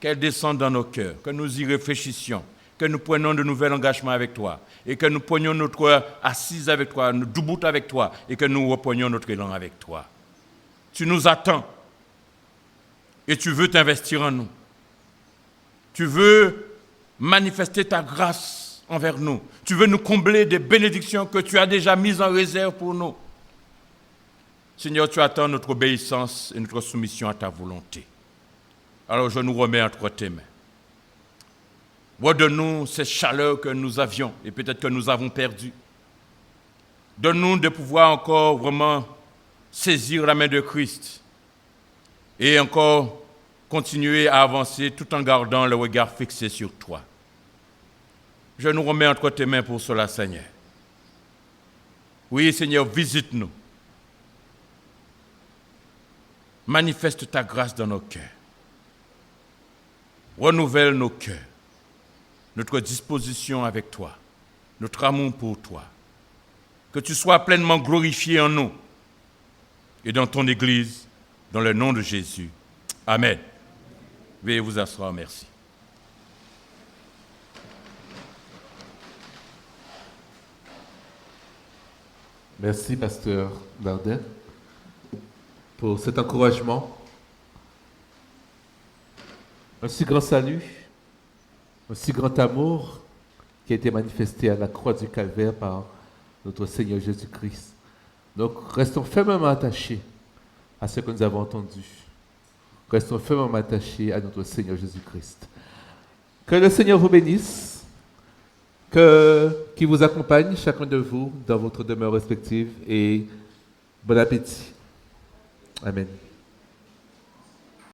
Qu'elle descende dans nos cœurs, que nous y réfléchissions, que nous prenions de nouveaux engagements avec toi, et que nous prenions notre assise avec toi, nous debout avec toi, et que nous reprenions notre élan avec toi. Tu nous attends, et tu veux t'investir en nous. Tu veux manifester ta grâce envers nous. Tu veux nous combler des bénédictions que tu as déjà mises en réserve pour nous. Seigneur, tu attends notre obéissance et notre soumission à ta volonté. Alors je nous remets entre tes mains. Redonne-nous cette chaleur que nous avions et peut-être que nous avons perdue. Donne-nous de pouvoir encore vraiment saisir la main de Christ et encore continuer à avancer tout en gardant le regard fixé sur toi. Je nous remets entre tes mains pour cela, Seigneur. Oui, Seigneur, visite-nous. Manifeste ta grâce dans nos cœurs. Renouvelle nos cœurs, notre disposition avec toi, notre amour pour toi. Que tu sois pleinement glorifié en nous et dans ton Église, dans le nom de Jésus. Amen. Veuillez vous asseoir, merci. Merci, pasteur Bardin, pour cet encouragement. Un si grand salut, un si grand amour qui a été manifesté à la croix du Calvaire par notre Seigneur Jésus-Christ. Donc, restons fermement attachés à ce que nous avons entendu. Restons fermement attachés à notre Seigneur Jésus-Christ. Que le Seigneur vous bénisse, qu'il vous accompagne, chacun de vous, dans votre demeure respective, et bon appétit. Amen.